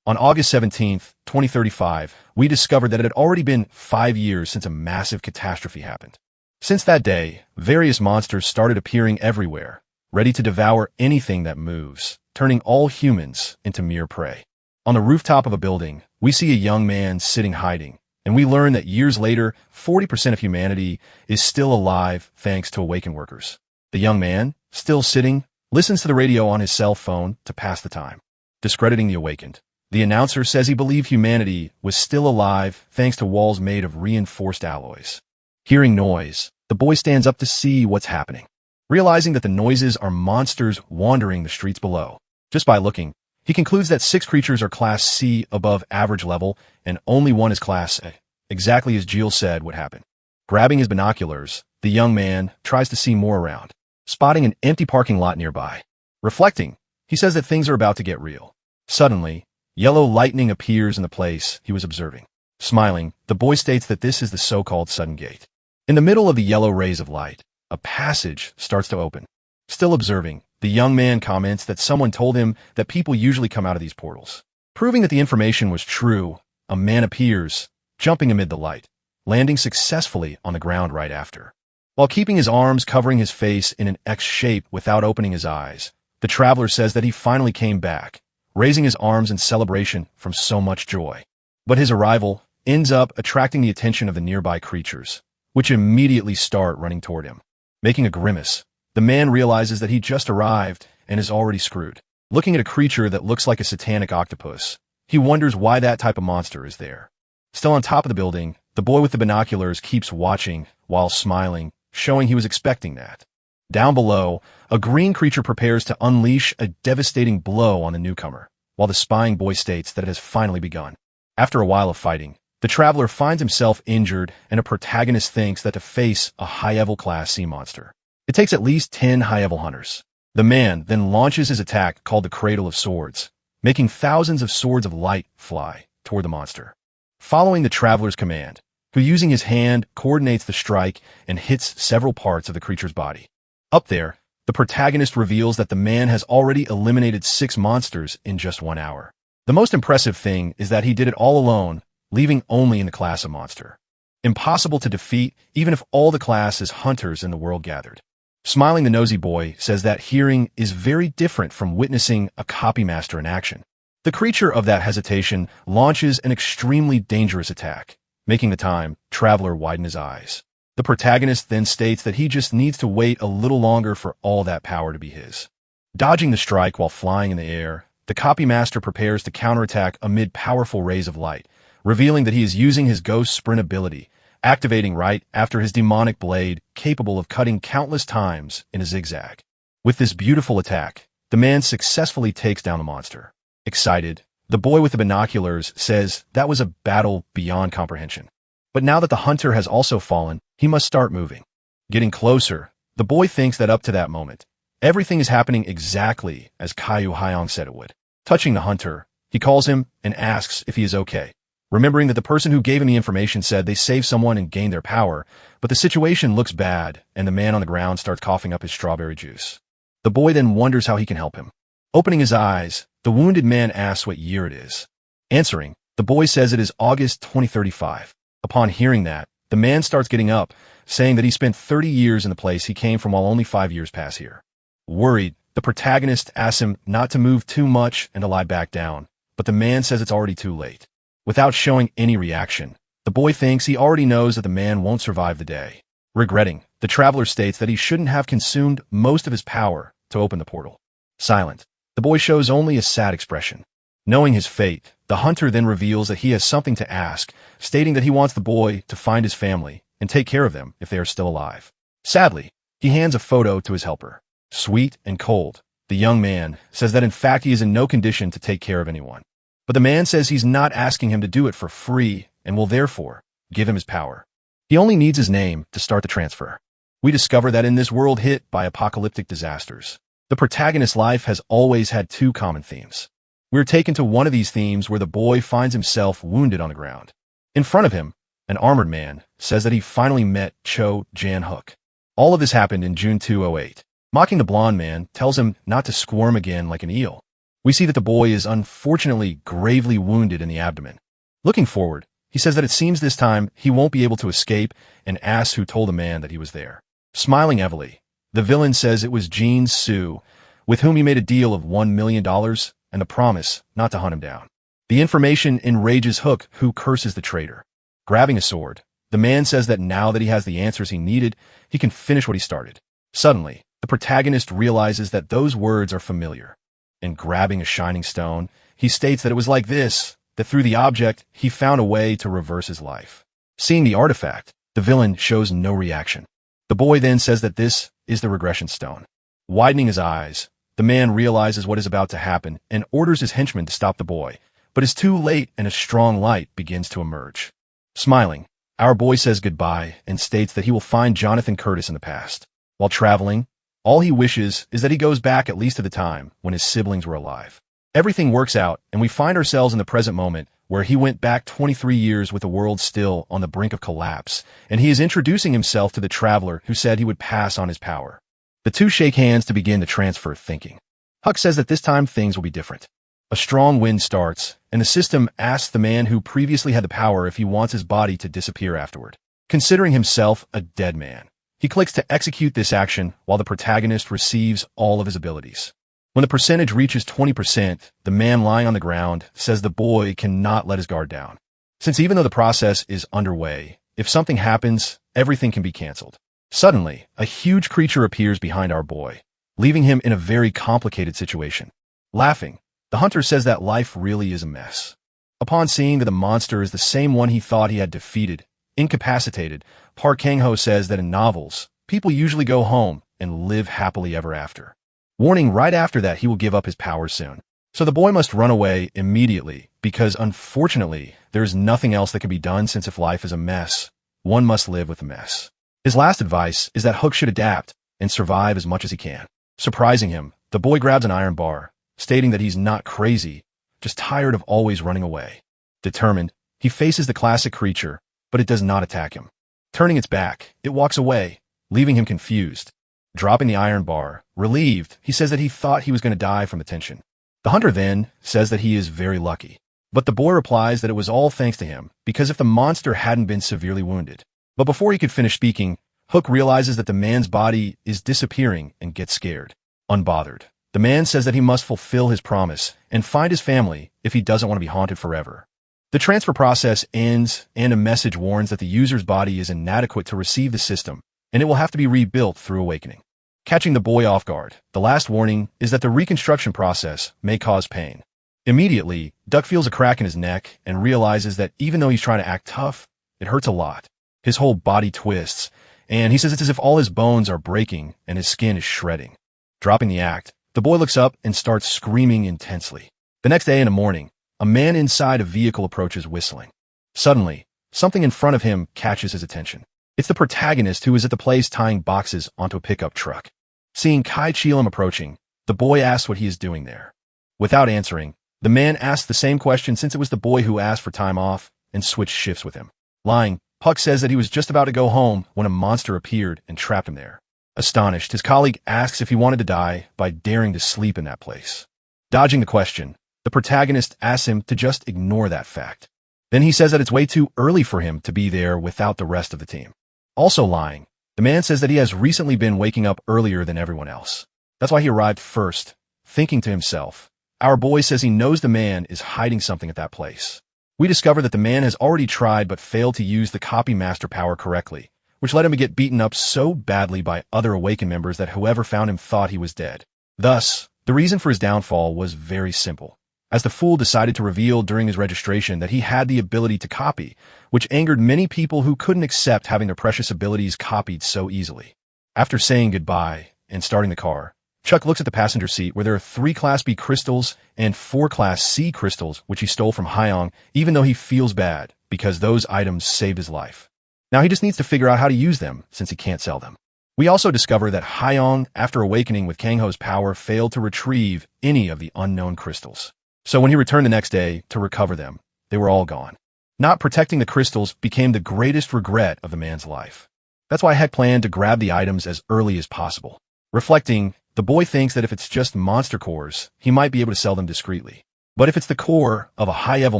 On August 17th, 2035, we discovered that it had already been 5 years since a massive catastrophe happened. Since that day, various monsters started appearing everywhere, ready to devour anything that moves, turning all humans into mere prey. On the rooftop of a building, we see a young man sitting hiding, and we learn that years later, 40% of humanity is still alive thanks to awakened workers. The young man, still sitting, listens to the radio on his cell phone to pass the time. Discrediting the awakened, the announcer says he believed humanity was still alive thanks to walls made of reinforced alloys. Hearing noise, the boy stands up to see what's happening, realizing that the noises are monsters wandering the streets below. Just by looking, he concludes that 6 creatures are Class C above average level, and only one is Class A, exactly as Jill said would happen. Grabbing his binoculars, the young man tries to see more around, spotting an empty parking lot nearby. Reflecting, he says that things are about to get real. Suddenly, yellow lightning appears in the place he was observing. Smiling, the boy states that this is the so-called sudden gate. In the middle of the yellow rays of light, a passage starts to open. Still observing, the young man comments that someone told him that people usually come out of these portals. Proving that the information was true, a man appears, jumping amid the light, landing successfully on the ground right after. While keeping his arms covering his face in an X shape without opening his eyes, the traveler says that he finally came back, raising his arms in celebration from so much joy. But his arrival ends up attracting the attention of the nearby creatures, which immediately start running toward him. Making a grimace, the man realizes that he just arrived and is already screwed. Looking at a creature that looks like a satanic octopus, he wonders why that type of monster is there. Still on top of the building, the boy with the binoculars keeps watching while smiling, showing he was expecting that. Down below, a green creature prepares to unleash a devastating blow on the newcomer, while the spying boy states that it has finally begun. After a while of fighting, the traveler finds himself injured, and a protagonist thinks that to face a high-level Class C monster, it takes at least 10 high-level hunters. The man then launches his attack called the Cradle of Swords, making thousands of swords of light fly toward the monster. Following the traveler's command, who using his hand coordinates the strike and hits several parts of the creature's body. Up there, the protagonist reveals that the man has already eliminated 6 monsters in just 1 hour. The most impressive thing is that he did it all alone, leaving only in the class of monster. Impossible to defeat even if all the class is hunters in the world gathered. Smiling, the nosy boy says that hearing is very different from witnessing a copy master in action. The creature of that hesitation launches an extremely dangerous attack, making the traveler widen his eyes. The protagonist then states that he just needs to wait a little longer for all that power to be his. Dodging the strike while flying in the air, the copy master prepares to counterattack amid powerful rays of light, revealing that he is using his ghost sprint ability, activating right after his demonic blade, capable of cutting countless times in a zigzag. With this beautiful attack, the man successfully takes down the monster. Excited, the boy with the binoculars says that was a battle beyond comprehension. But now that the hunter has also fallen, he must start moving. Getting closer, the boy thinks that up to that moment, everything is happening exactly as Kyu Hyong said it would. Touching the hunter, he calls him and asks if he is okay, remembering that the person who gave him the information said they saved someone and gained their power, but the situation looks bad and the man on the ground starts coughing up his strawberry juice. The boy then wonders how he can help him. Opening his eyes, the wounded man asks what year it is. Answering, the boy says it is August 2035. Upon hearing that, the man starts getting up, saying that he spent 30 years in the place he came from while only 5 years pass here. Worried, the protagonist asks him not to move too much and to lie back down, but the man says it's already too late. Without showing any reaction, the boy thinks he already knows that the man won't survive the day. Regretting, the traveler states that he shouldn't have consumed most of his power to open the portal. Silent, the boy shows only a sad expression. Knowing his fate, the hunter then reveals that he has something to ask, stating that he wants the boy to find his family and take care of them if they are still alive. Sadly, he hands a photo to his helper. Sweet and cold, the young man says that in fact he is in no condition to take care of anyone. But the man says he's not asking him to do it for free and will therefore give him his power. He only needs his name to start the transfer. We discover that in this world hit by apocalyptic disasters, the protagonist's life has always had 2 common themes. We're taken to one of these themes where the boy finds himself wounded on the ground. In front of him, an armored man says that he finally met Cho Jan-hook. All of this happened in June 2008. Mocking the blonde man tells him not to squirm again like an eel. We see that the boy is unfortunately gravely wounded in the abdomen. Looking forward, he says that it seems this time he won't be able to escape and asks who told the man that he was there. Smiling heavily, the villain says it was Jean Sue, with whom he made a deal of $1 million and the promise not to hunt him down. The information enrages Hook, who curses the traitor. Grabbing a sword, the man says that now that he has the answers he needed, he can finish what he started. Suddenly, the protagonist realizes that those words are familiar. And grabbing a shining stone, he states that it was like this, that through the object, he found a way to reverse his life. Seeing the artifact, the villain shows no reaction. The boy then says that this is the regression stone. Widening his eyes, the man realizes what is about to happen and orders his henchmen to stop the boy, but is too late and a strong light begins to emerge. Smiling, our boy says goodbye and states that he will find Jonathan Curtis in the past. While traveling, all he wishes is that he goes back at least to the time when his siblings were alive. Everything works out, and we find ourselves in the present moment where he went back 23 years with the world still on the brink of collapse, and he is introducing himself to the traveler who said he would pass on his power. The two shake hands to begin the transfer thinking. Huck says that this time things will be different. A strong wind starts, and the system asks the man who previously had the power if he wants his body to disappear afterward. Considering himself a dead man, he clicks to execute this action while the protagonist receives all of his abilities. When the percentage reaches 20%, the man lying on the ground says the boy cannot let his guard down. Since even though the process is underway, if something happens, everything can be canceled. Suddenly, a huge creature appears behind our boy, leaving him in a very complicated situation. Laughing, the hunter says that life really is a mess. Upon seeing that the monster is the same one he thought he had defeated, incapacitated, Park Kang-ho says that in novels, people usually go home and live happily ever after. Warning right after that he will give up his power soon. So the boy must run away immediately because unfortunately there is nothing else that can be done since if life is a mess, one must live with the mess. His last advice is that Hook should adapt and survive as much as he can. Surprising him, the boy grabs an iron bar, stating that he's not crazy, just tired of always running away. Determined, he faces the classic creature, but it does not attack him. Turning its back, it walks away, leaving him confused. Dropping the iron bar, relieved, he says that he thought he was going to die from the tension. The hunter then says that he is very lucky. But the boy replies that it was all thanks to him, because if the monster hadn't been severely wounded. But before he could finish speaking, Hook realizes that the man's body is disappearing and gets scared. Unbothered, the man says that he must fulfill his promise and find his family if he doesn't want to be haunted forever. The transfer process ends, and a message warns that the user's body is inadequate to receive the system, and it will have to be rebuilt through awakening. Catching the boy off guard, the last warning is that the reconstruction process may cause pain. Immediately, Duck feels a crack in his neck and realizes that even though he's trying to act tough, it hurts a lot. His whole body twists, and he says it's as if all his bones are breaking and his skin is shredding. Dropping the act, the boy looks up and starts screaming intensely. The next day in the morning, a man inside a vehicle approaches whistling. Suddenly, something in front of him catches his attention. It's the protagonist who is at the place tying boxes onto a pickup truck. Seeing Kai Chelam approaching, the boy asks what he is doing there. Without answering, the man asks the same question since it was the boy who asked for time off and switched shifts with him. Lying, Puck says that he was just about to go home when a monster appeared and trapped him there. Astonished, his colleague asks if he wanted to die by daring to sleep in that place. Dodging the question, the protagonist asks him to just ignore that fact. Then he says that it's way too early for him to be there without the rest of the team. Also lying, the man says that he has recently been waking up earlier than everyone else. That's why he arrived first, thinking to himself. Our boy says he knows the man is hiding something at that place. We discover that the man has already tried but failed to use the copy master power correctly, which led him to get beaten up so badly by other Awakened members that whoever found him thought he was dead. Thus, the reason for his downfall was very simple, as the fool decided to reveal during his registration that he had the ability to copy, which angered many people who couldn't accept having their precious abilities copied so easily. After saying goodbye and starting the car, Chuck looks at the passenger seat where there are 3 Class B crystals and 4 Class C crystals which he stole from Hyong, even though he feels bad because those items saved his life. Now he just needs to figure out how to use them since he can't sell them. We also discover that Hyong, after awakening with Kang-ho's power, failed to retrieve any of the unknown crystals. So when he returned the next day to recover them, they were all gone. Not protecting the crystals became the greatest regret of the man's life. That's why Heck planned to grab the items as early as possible. Reflecting, The boy thinks that if it's just monster cores, he might be able to sell them discreetly. But if it's the core of a high-level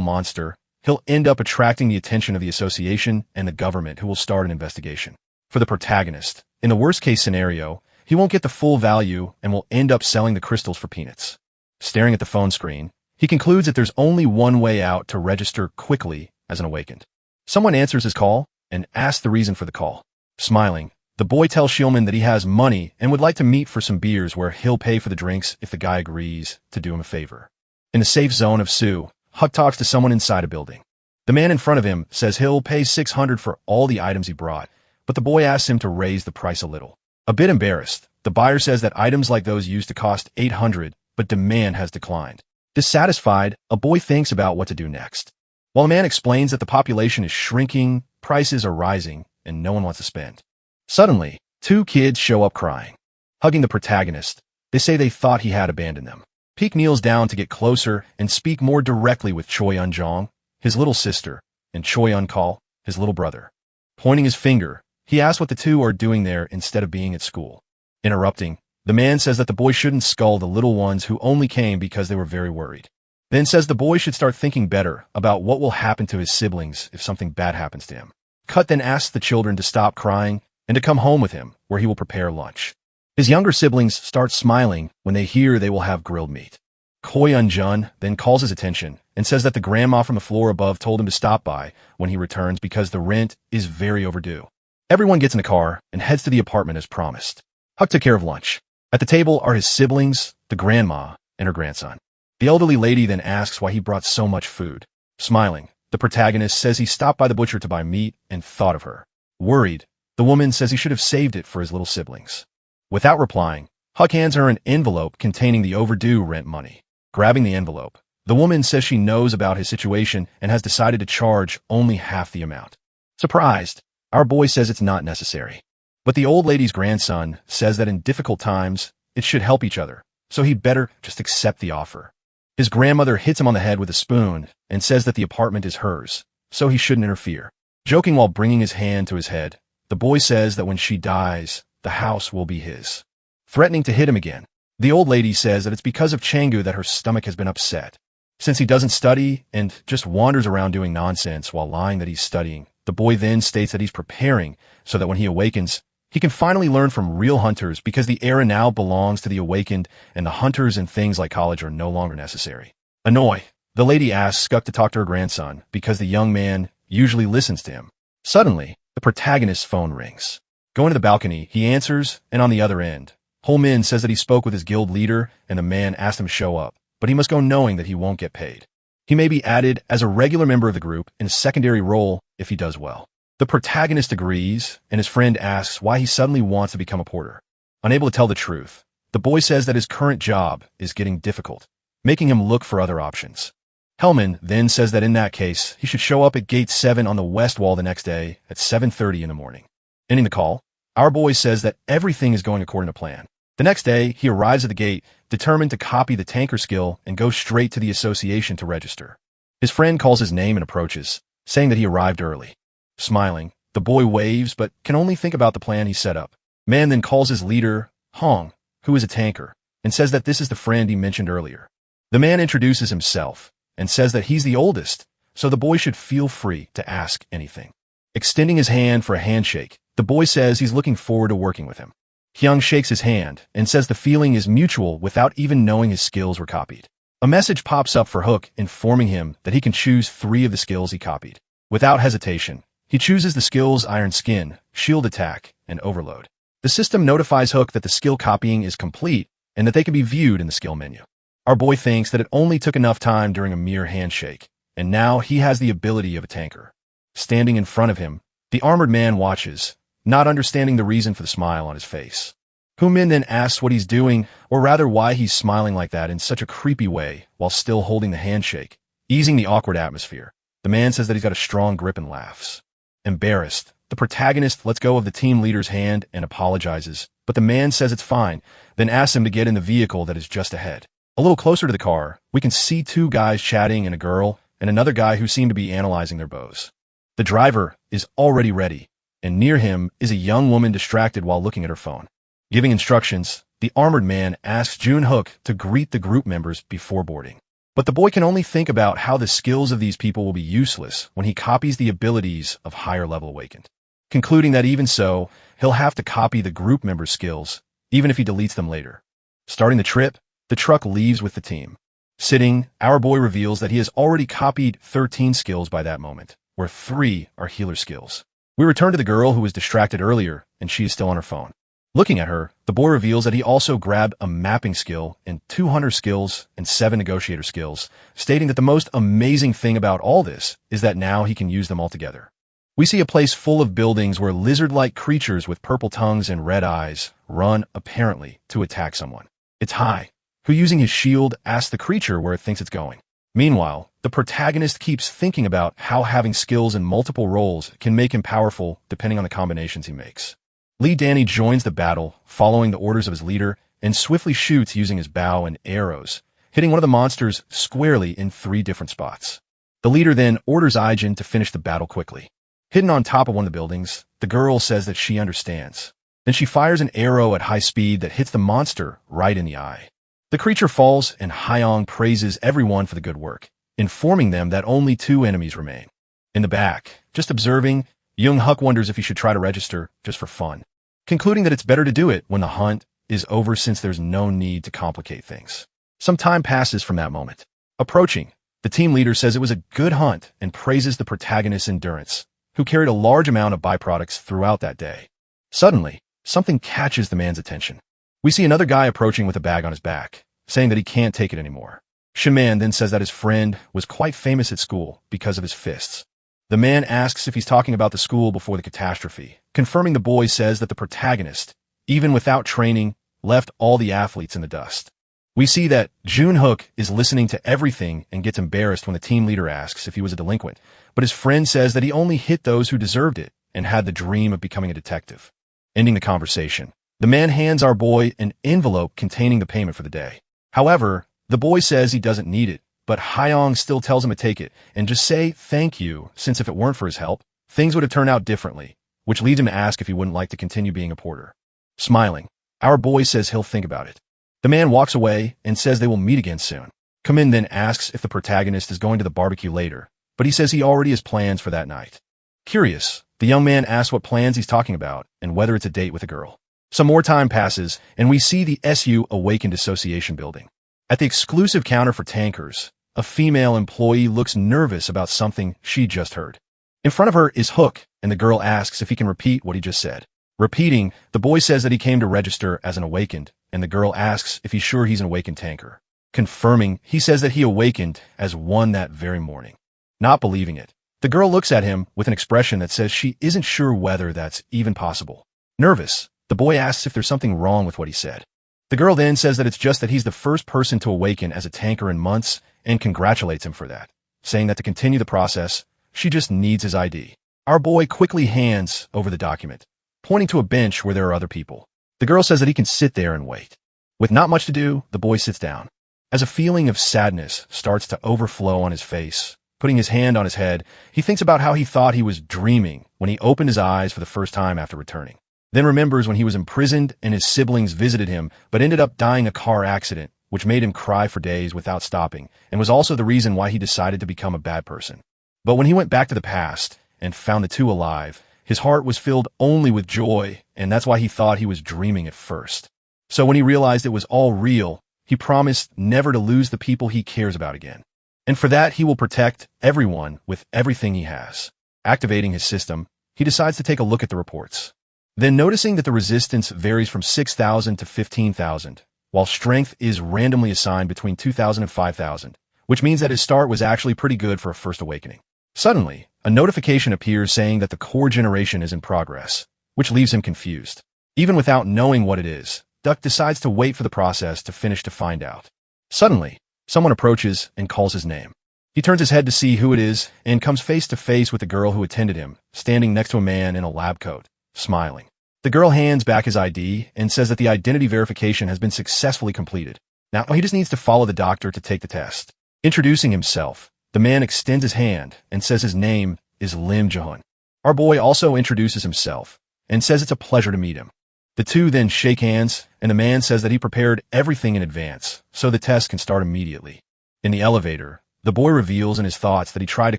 monster, he'll end up attracting the attention of the association and the government, who will start an investigation. For the protagonist, in the worst-case scenario, he won't get the full value and will end up selling the crystals for peanuts. Staring at the phone screen, he concludes that there's only one way out to register quickly as an awakened. Someone answers his call and asks the reason for the call. Smiling, the boy tells Shulman that he has money and would like to meet for some beers, where he'll pay for the drinks if the guy agrees to do him a favor. In the safe zone of Sue, Huck talks to someone inside a building. The man in front of him says he'll pay $600 for all the items he brought, but the boy asks him to raise the price a little. A bit embarrassed, the buyer says that items like those used to cost $800, but demand has declined. Dissatisfied, a boy thinks about what to do next. While a man explains that the population is shrinking, prices are rising, and no one wants to spend. Suddenly, two kids show up crying. Hugging the protagonist, they say they thought he had abandoned them. Peek kneels down to get closer and speak more directly with Choi Eun-jong, his little sister, and Choi Eun-kal, his little brother. Pointing his finger, he asks what the two are doing there instead of being at school. Interrupting, the man says that the boy shouldn't scold the little ones who only came because they were very worried. Then says the boy should start thinking better about what will happen to his siblings if something bad happens to him. Cut then asks the children to stop crying and to come home with him, where he will prepare lunch. His younger siblings start smiling when they hear they will have grilled meat. Choi Eun-jun then calls his attention and says that the grandma from the floor above told him to stop by when he returns because the rent is very overdue. Everyone gets in the car and heads to the apartment as promised. Huck took care of lunch. At the table are his siblings, the grandma, and her grandson. The elderly lady then asks why he brought so much food. Smiling, the protagonist says he stopped by the butcher to buy meat and thought of her. Worried, the woman says he should have saved it for his little siblings. Without replying, Huck hands her an envelope containing the overdue rent money. Grabbing the envelope, the woman says she knows about his situation and has decided to charge only half the amount. Surprised, our boy says it's not necessary. But the old lady's grandson says that in difficult times, it should help each other, so he'd better just accept the offer. His grandmother hits him on the head with a spoon and says that the apartment is hers, so he shouldn't interfere. Joking while bringing his hand to his head, the boy says that when she dies, the house will be his. Threatening to hit him again, the old lady says that it's because of Changu that her stomach has been upset. Since he doesn't study and just wanders around doing nonsense while lying that he's studying, the boy then states that he's preparing so that when he awakens, he can finally learn from real hunters, because the era now belongs to the awakened and the hunters and things like college are no longer necessary. Annoyed, the lady asks Skuck to talk to her grandson because the young man usually listens to him. Suddenly, the protagonist's phone rings. Going to the balcony, he answers, and on the other end, Ho-min says that he spoke with his guild leader and the man asked him to show up, but he must go knowing that he won't get paid. He may be added as a regular member of the group in a secondary role if he does well. The protagonist agrees, and his friend asks why he suddenly wants to become a porter. Unable to tell the truth, the boy says that his current job is getting difficult, making him look for other options. Hellman then says that in that case, he should show up at Gate 7 on the west wall the next day at 7:30 in the morning. Ending the call, our boy says that everything is going according to plan. The next day, he arrives at the gate, determined to copy the tanker skill and go straight to the association to register. His friend calls his name and approaches, saying that he arrived early. Smiling, the boy waves but can only think about the plan he set up. Man then calls his leader, Hong, who is a tanker, and says that this is the friend he mentioned earlier. The man introduces himself and says that he's the oldest, so the boy should feel free to ask anything. Extending his hand for a handshake, the boy says he's looking forward to working with him. Hyung shakes his hand and says the feeling is mutual without even knowing his skills were copied. A message pops up for Hook informing him that he can choose 3 of the skills he copied. Without hesitation, he chooses the skills Iron Skin, Shield Attack, and Overload. The system notifies Hook that the skill copying is complete and that they can be viewed in the skill menu. Our boy thinks that it only took enough time during a mere handshake, and now he has the ability of a tanker. Standing in front of him, the armored man watches, not understanding the reason for the smile on his face. Min then asks what he's doing, or rather why he's smiling like that in such a creepy way while still holding the handshake, easing the awkward atmosphere. The man says that he's got a strong grip and laughs. Embarrassed, the protagonist lets go of the team leader's hand and apologizes, but the man says it's fine, then asks him to get in the vehicle that is just ahead. A little closer to the car, we can see 2 guys chatting and a girl, and another guy who seem to be analyzing their bows. The driver is already ready, and near him is a young woman distracted while looking at her phone. Giving instructions, The armored man asks Jun-hook to greet the group members before boarding. But the boy can only think about how the skills of these people will be useless when he copies the abilities of higher-level awakened, concluding that even so, he'll have to copy the group members' skills, even if he deletes them later. Starting the trip, the truck leaves with the team. Sitting, our boy reveals that he has already copied 13 skills by that moment, where 3 are healer skills. We return to the girl who was distracted earlier, and she is still on her phone. Looking at her, the boy reveals that he also grabbed a mapping skill and 2 hunter skills and 7 negotiator skills, stating that the most amazing thing about all this is that now he can use them all together. We see a place full of buildings where lizard-like creatures with purple tongues and red eyes run, apparently, to attack someone. It's Hai, who using his shield asks the creature where it thinks it's going. Meanwhile, the protagonist keeps thinking about how having skills in multiple roles can make him powerful depending on the combinations he makes. Lee Danny joins the battle, following the orders of his leader, and swiftly shoots using his bow and arrows, hitting one of the monsters squarely in 3 different spots. The leader then orders Aijin to finish the battle quickly. Hidden on top of one of the buildings, the girl says that she understands. Then she fires an arrow at high speed that hits the monster right in the eye. The creature falls, and Hyong praises everyone for the good work, informing them that only 2 enemies remain. In the back, just observing, Jung-hook wonders if he should try to register just for fun, concluding that it's better to do it when the hunt is over since there's no need to complicate things. Some time passes from that moment. Approaching, the team leader says it was a good hunt and praises the protagonist's endurance, who carried a large amount of byproducts throughout that day. Suddenly, something catches the man's attention. We see another guy approaching with a bag on his back, saying that he can't take it anymore. Shinman then says that his friend was quite famous at school because of his fists. The man asks if he's talking about the school before the catastrophe, confirming the boy says that the protagonist, even without training, left all the athletes in the dust. We see that Jun-hook is listening to everything and gets embarrassed when the team leader asks if he was a delinquent, but his friend says that he only hit those who deserved it and had the dream of becoming a detective. Ending the conversation, the man hands our boy an envelope containing the payment for the day. However, the boy says he doesn't need it, but Hyong still tells him to take it and just say thank you, since if it weren't for his help, things would have turned out differently, which leads him to ask if he wouldn't like to continue being a porter. Smiling, our boy says he'll think about it. The man walks away and says they will meet again soon. Kamin then asks if the protagonist is going to the barbecue later, but he says he already has plans for that night. Curious, the young man asks what plans he's talking about and whether it's a date with a girl. Some more time passes, and we see the SU Awakened Association building. At the exclusive counter for tankers, a female employee looks nervous about something she just heard. In front of her is Hook, and the girl asks if he can repeat what he just said. Repeating, the boy says that he came to register as an awakened, and the girl asks if he's sure he's an awakened tanker. Confirming, he says that he awakened as one that very morning. Not believing it, the girl looks at him with an expression that says she isn't sure whether that's even possible. Nervous, the boy asks if there's something wrong with what he said. The girl then says that it's just that he's the first person to awaken as a tanker in months and congratulates him for that, saying that to continue the process, she just needs his ID. Our boy quickly hands over the document, pointing to a bench where there are other people. The girl says that he can sit there and wait. With not much to do, the boy sits down. As a feeling of sadness starts to overflow on his face, putting his hand on his head, he thinks about how he thought he was dreaming when he opened his eyes for the first time after returning. Then remembers when he was imprisoned and his siblings visited him, but ended up dying a car accident, which made him cry for days without stopping, and was also the reason why he decided to become a bad person. But when he went back to the past and found the 2 alive, his heart was filled only with joy, and that's why he thought he was dreaming at first. So when he realized it was all real, he promised never to lose the people he cares about again. And for that, he will protect everyone with everything he has. Activating his system, he decides to take a look at the reports. Then noticing that the resistance varies from 6,000 to 15,000, while strength is randomly assigned between 2,000 and 5,000, which means that his start was actually pretty good for a first awakening. Suddenly, a notification appears saying that the core generation is in progress, which leaves him confused. Even without knowing what it is, Duck decides to wait for the process to finish to find out. Suddenly, someone approaches and calls his name. He turns his head to see who it is and comes face to face with the girl who attended him, standing next to a man in a lab coat, smiling. The girl hands back his ID and says that the identity verification has been successfully completed. Now he just needs to follow the doctor to take the test. Introducing himself, the man extends his hand and says his name is Lim Jahun. Our boy also introduces himself and says it's a pleasure to meet him. The two then shake hands, and the man says that he prepared everything in advance, so the test can start immediately. In the elevator, the boy reveals in his thoughts that he tried to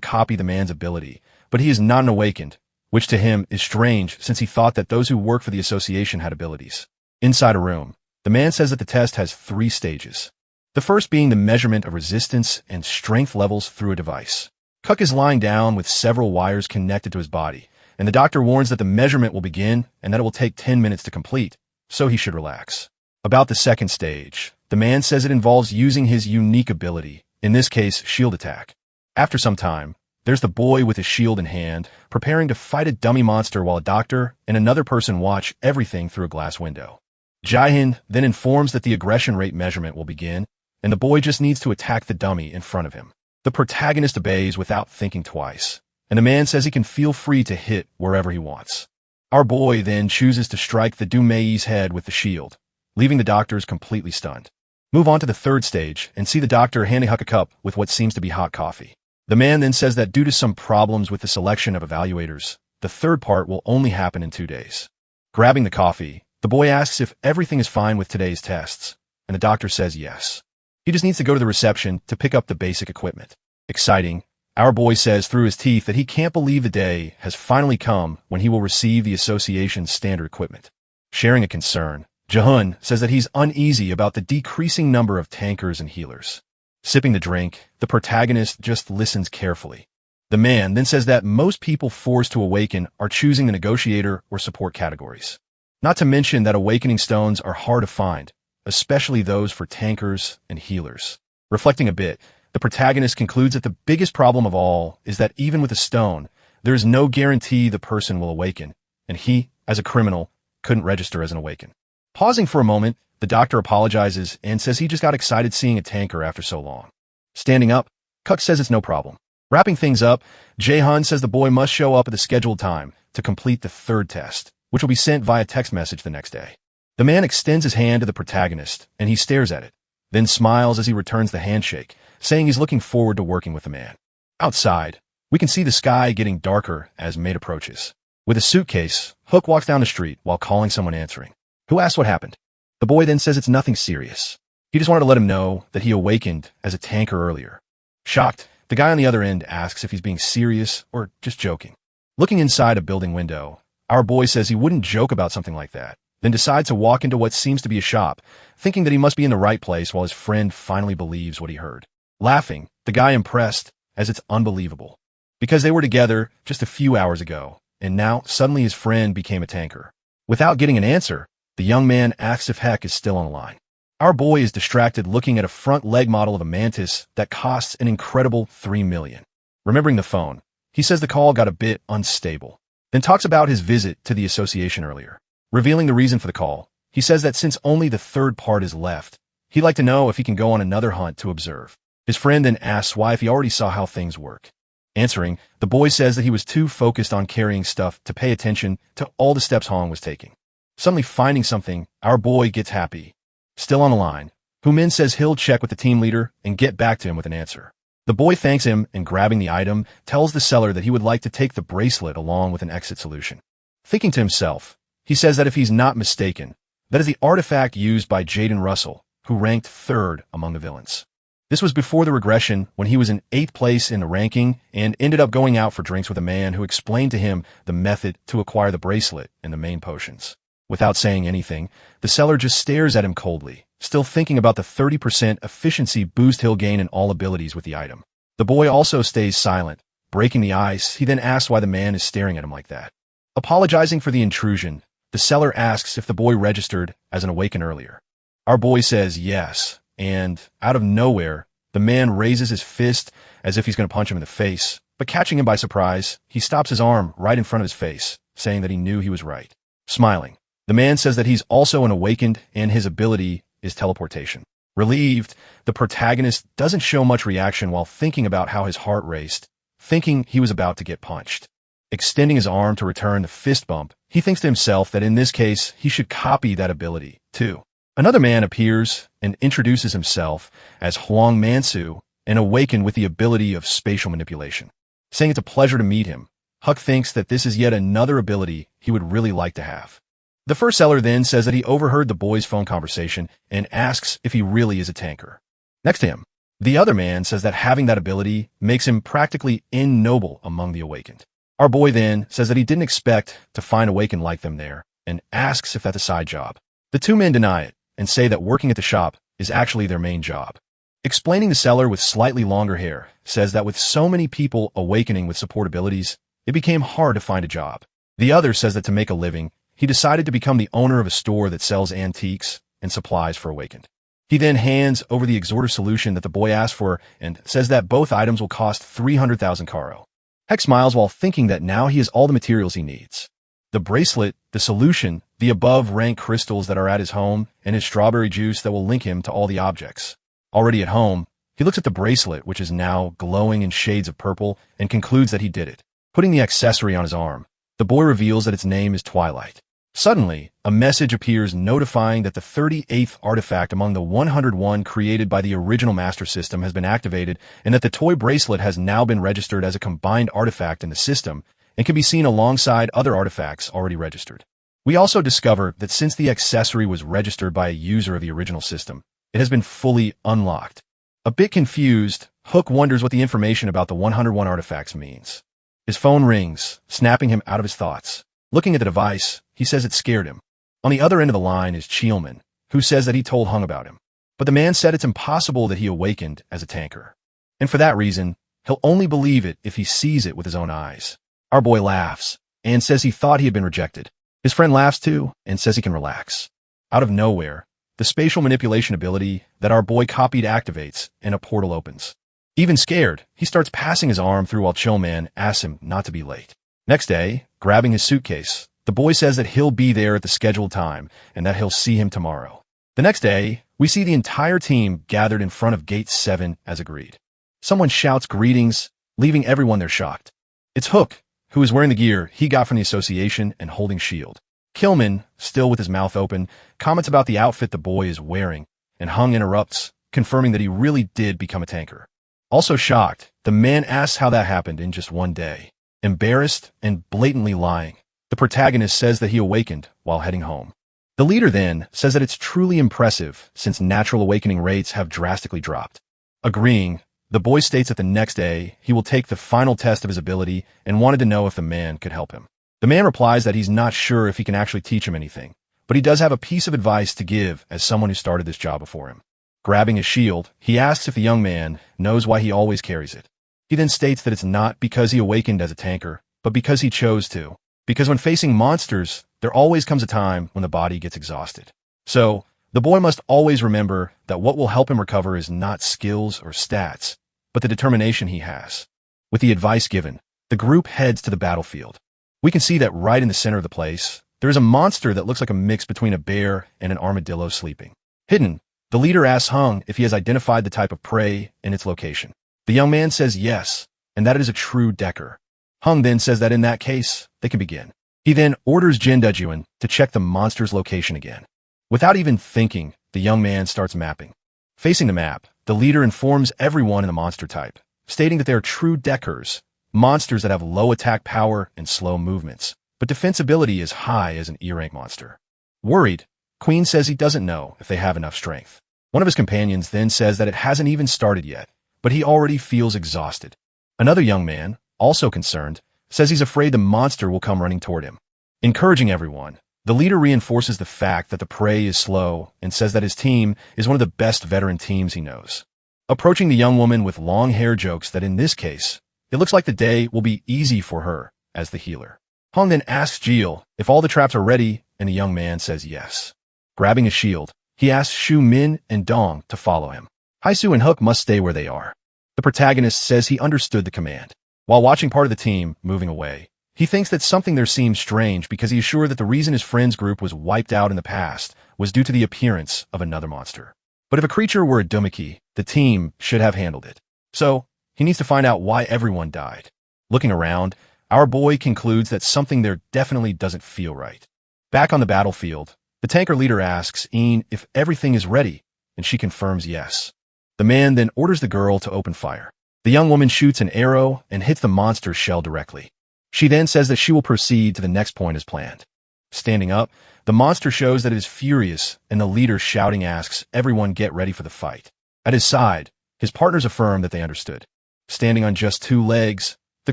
copy the man's ability, but he is not an awakened, which to him is strange since he thought that those who work for the association had abilities. Inside a room, the man says that the test has 3 stages. The first being the measurement of resistance and strength levels through a device. Cook is lying down with several wires connected to his body, and the doctor warns that the measurement will begin and that it will take 10 minutes to complete, so he should relax. About the second stage, the man says it involves using his unique ability, in this case, shield attack. After some time, there's the boy with his shield in hand, preparing to fight a dummy monster while a doctor and another person watch everything through a glass window. Jaehin then informs that the aggression rate measurement will begin, and the boy just needs to attack the dummy in front of him. The protagonist obeys without thinking twice, and the man says he can feel free to hit wherever he wants. Our boy then chooses to strike the Dumei's head with the shield, leaving the doctors completely stunned. Move on to the third stage and see the doctor handing Huck a cup with what seems to be hot coffee. The man then says that due to some problems with the selection of evaluators, the third part will only happen in 2 days. Grabbing the coffee, the boy asks if everything is fine with today's tests, and the doctor says yes. He just needs to go to the reception to pick up the basic equipment. Exciting, our boy says through his teeth that he can't believe the day has finally come when he will receive the association's standard equipment. Sharing a concern, Jahun says that he's uneasy about the decreasing number of tankers and healers. Sipping the drink, the protagonist just listens carefully. The man then says that most people forced to awaken are choosing the negotiator or support categories. Not to mention that awakening stones are hard to find, especially those for tankers and healers. Reflecting a bit, the protagonist concludes that the biggest problem of all is that even with a stone, there is no guarantee the person will awaken, and he, as a criminal, couldn't register as an awaken. Pausing for a moment, the doctor apologizes and says he just got excited seeing a tanker after so long. Standing up, Cook says it's no problem. Wrapping things up, Jaehan says the boy must show up at the scheduled time to complete the third test, which will be sent via text message the next day. The man extends his hand to the protagonist, and he stares at it, then smiles as he returns the handshake, saying he's looking forward to working with the man. Outside, we can see the sky getting darker as Mate approaches. With a suitcase, Hook walks down the street while calling someone answering. Who asks what happened? The boy then says it's nothing serious. He just wanted to let him know that he awakened as a tanker earlier. Shocked, the guy on the other end asks if he's being serious or just joking. Looking inside a building window, our boy says he wouldn't joke about something like that, then decides to walk into what seems to be a shop, thinking that he must be in the right place while his friend finally believes what he heard. Laughing, the guy impressed, as it's unbelievable. Because they were together just a few hours ago, and now suddenly his friend became a tanker. Without getting an answer, the young man asks if Heck is still on the line. Our boy is distracted looking at a front leg model of a mantis that costs an incredible $3 million. Remembering the phone, he says the call got a bit unstable, then talks about his visit to the association earlier. Revealing the reason for the call, he says that since only the third part is left, he'd like to know if he can go on another hunt to observe. His friend then asks why if he already saw how things work. Answering, the boy says that he was too focused on carrying stuff to pay attention to all the steps Hong was taking. Suddenly finding something, our boy gets happy. Still on the line, Humin says he'll check with the team leader and get back to him with an answer. The boy thanks him and grabbing the item, tells the seller that he would like to take the bracelet along with an exit solution. Thinking to himself, he says that if he's not mistaken, that is the artifact used by Jaden Russell, who ranked 3rd among the villains. This was before the regression when he was in 8th place in the ranking and ended up going out for drinks with a man who explained to him the method to acquire the bracelet and the main potions. Without saying anything, the seller just stares at him coldly, still thinking about the 30% efficiency boost he'll gain in all abilities with the item. The boy also stays silent. Breaking the ice, he then asks why the man is staring at him like that. Apologizing for the intrusion, the seller asks if the boy registered as an awaken earlier. Our boy says yes, and, out of nowhere, the man raises his fist as if he's going to punch him in the face, but catching him by surprise, he stops his arm right in front of his face, saying that he knew he was right. Smiling, the man says that he's also an awakened and his ability is teleportation. Relieved, the protagonist doesn't show much reaction while thinking about how his heart raced, thinking he was about to get punched. Extending his arm to return the fist bump, he thinks to himself that in this case, he should copy that ability, too. Another man appears and introduces himself as Huang Mansu, and awakened with the ability of spatial manipulation. Saying it's a pleasure to meet him, Huck thinks that this is yet another ability he would really like to have. The first seller then says that he overheard the boy's phone conversation and asks if he really is a tanker. Next to him, the other man says that having that ability makes him practically ignoble among the awakened. Our boy then says that he didn't expect to find awakened like them there and asks if that's a side job. The two men deny it and say that working at the shop is actually their main job. Explaining, the seller with slightly longer hair says that with so many people awakening with support abilities, it became hard to find a job. The other says that to make a living, he decided to become the owner of a store that sells antiques and supplies for awakened. He then hands over the exhorter solution that the boy asked for and says that both items will cost 300,000 karo. Heck smiles while thinking that now he has all the materials he needs. The bracelet, the solution, the above-ranked crystals that are at his home, and his strawberry juice that will link him to all the objects. Already at home, he looks at the bracelet, which is now glowing in shades of purple, and concludes that he did it. Putting the accessory on his arm, the boy reveals that its name is Twilight. Suddenly, a message appears notifying that the 38th artifact among the 101 created by the original Master System has been activated and that the toy bracelet has now been registered as a combined artifact in the system and can be seen alongside other artifacts already registered. We also discover that since the accessory was registered by a user of the original system, it has been fully unlocked. A bit confused, Hook wonders what the information about the 101 artifacts means. His phone rings, snapping him out of his thoughts. Looking at the device, he says it scared him. On the other end of the line is Chielman, who says that he told Hung about him. But the man said it's impossible that he awakened as a tanker. And for that reason, he'll only believe it if he sees it with his own eyes. Our boy laughs, and says he thought he had been rejected. His friend laughs too, and says he can relax. Out of nowhere, the spatial manipulation ability that our boy copied activates, and a portal opens. Even scared, he starts passing his arm through while Chillman asks him not to be late. Next day, grabbing his suitcase, the boy says that he'll be there at the scheduled time and that he'll see him tomorrow. The next day, we see the entire team gathered in front of Gate 7 as agreed. Someone shouts greetings, leaving everyone there shocked. It's Hook, who is wearing the gear he got from the association and holding shield. Killman, still with his mouth open, comments about the outfit the boy is wearing, and Hung interrupts, confirming that he really did become a tanker. Also shocked, the man asks how that happened in just one day. Embarrassed and blatantly lying, the protagonist says that he awakened while heading home. The leader then says that it's truly impressive since natural awakening rates have drastically dropped. Agreeing, the boy states that the next day he will take the final test of his ability and wanted to know if the man could help him. The man replies that he's not sure if he can actually teach him anything, but he does have a piece of advice to give as someone who started this job before him. Grabbing his shield, he asks if the young man knows why he always carries it. He then states that it's not because he awakened as a tanker, but because he chose to. Because when facing monsters, there always comes a time when the body gets exhausted. So, the boy must always remember that what will help him recover is not skills or stats, but the determination he has. With the advice given, the group heads to the battlefield. We can see that right in the center of the place, there is a monster that looks like a mix between a bear and an armadillo sleeping. Hidden, the leader asks Hung if he has identified the type of prey and its location. The young man says yes, and that it is a true Decker. Hung then says that in that case, they can begin. He then orders Jin Dejuan to check the monster's location again. Without even thinking, the young man starts mapping. Facing the map, the leader informs everyone in the monster type, stating that they are true Deckers, monsters that have low attack power and slow movements, but defense ability is high as an E-rank monster. Worried, Queen says he doesn't know if they have enough strength. One of his companions then says that it hasn't even started yet, but he already feels exhausted. Another young man, also concerned, says he's afraid the monster will come running toward him. Encouraging everyone, the leader reinforces the fact that the prey is slow and says that his team is one of the best veteran teams he knows. Approaching the young woman with long hair jokes that in this case, it looks like the day will be easy for her as the healer. Hong then asks Jill if all the traps are ready, and the young man says yes. Grabbing a shield, he asks Shu Min and Dong to follow him. Haisu and Hook must stay where they are. The protagonist says he understood the command. While watching part of the team moving away, he thinks that something there seems strange because he is sure that the reason his friend's group was wiped out in the past was due to the appearance of another monster. But if a creature were a Dumiki, the team should have handled it. So, he needs to find out why everyone died. Looking around, our boy concludes that something there definitely doesn't feel right. Back on the battlefield, the tanker leader asks Een if everything is ready, and she confirms yes. The man then orders the girl to open fire. The young woman shoots an arrow and hits the monster's shell directly. She then says that she will proceed to the next point as planned. Standing up, the monster shows that it is furious, and the leader shouting asks everyone get ready for the fight. At his side, his partners affirm that they understood. Standing on just 2 legs, the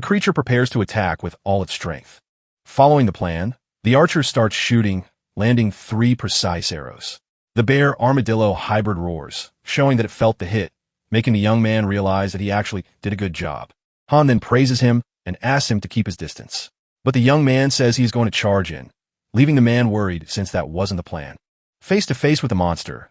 creature prepares to attack with all its strength. Following the plan, the archer starts shooting, landing 3 precise arrows. The bear-armadillo hybrid roars, showing that it felt the hit, making the young man realize that he actually did a good job. Han then praises him and asks him to keep his distance. But the young man says he's going to charge in, leaving the man worried since that wasn't the plan. Face to face with the monster,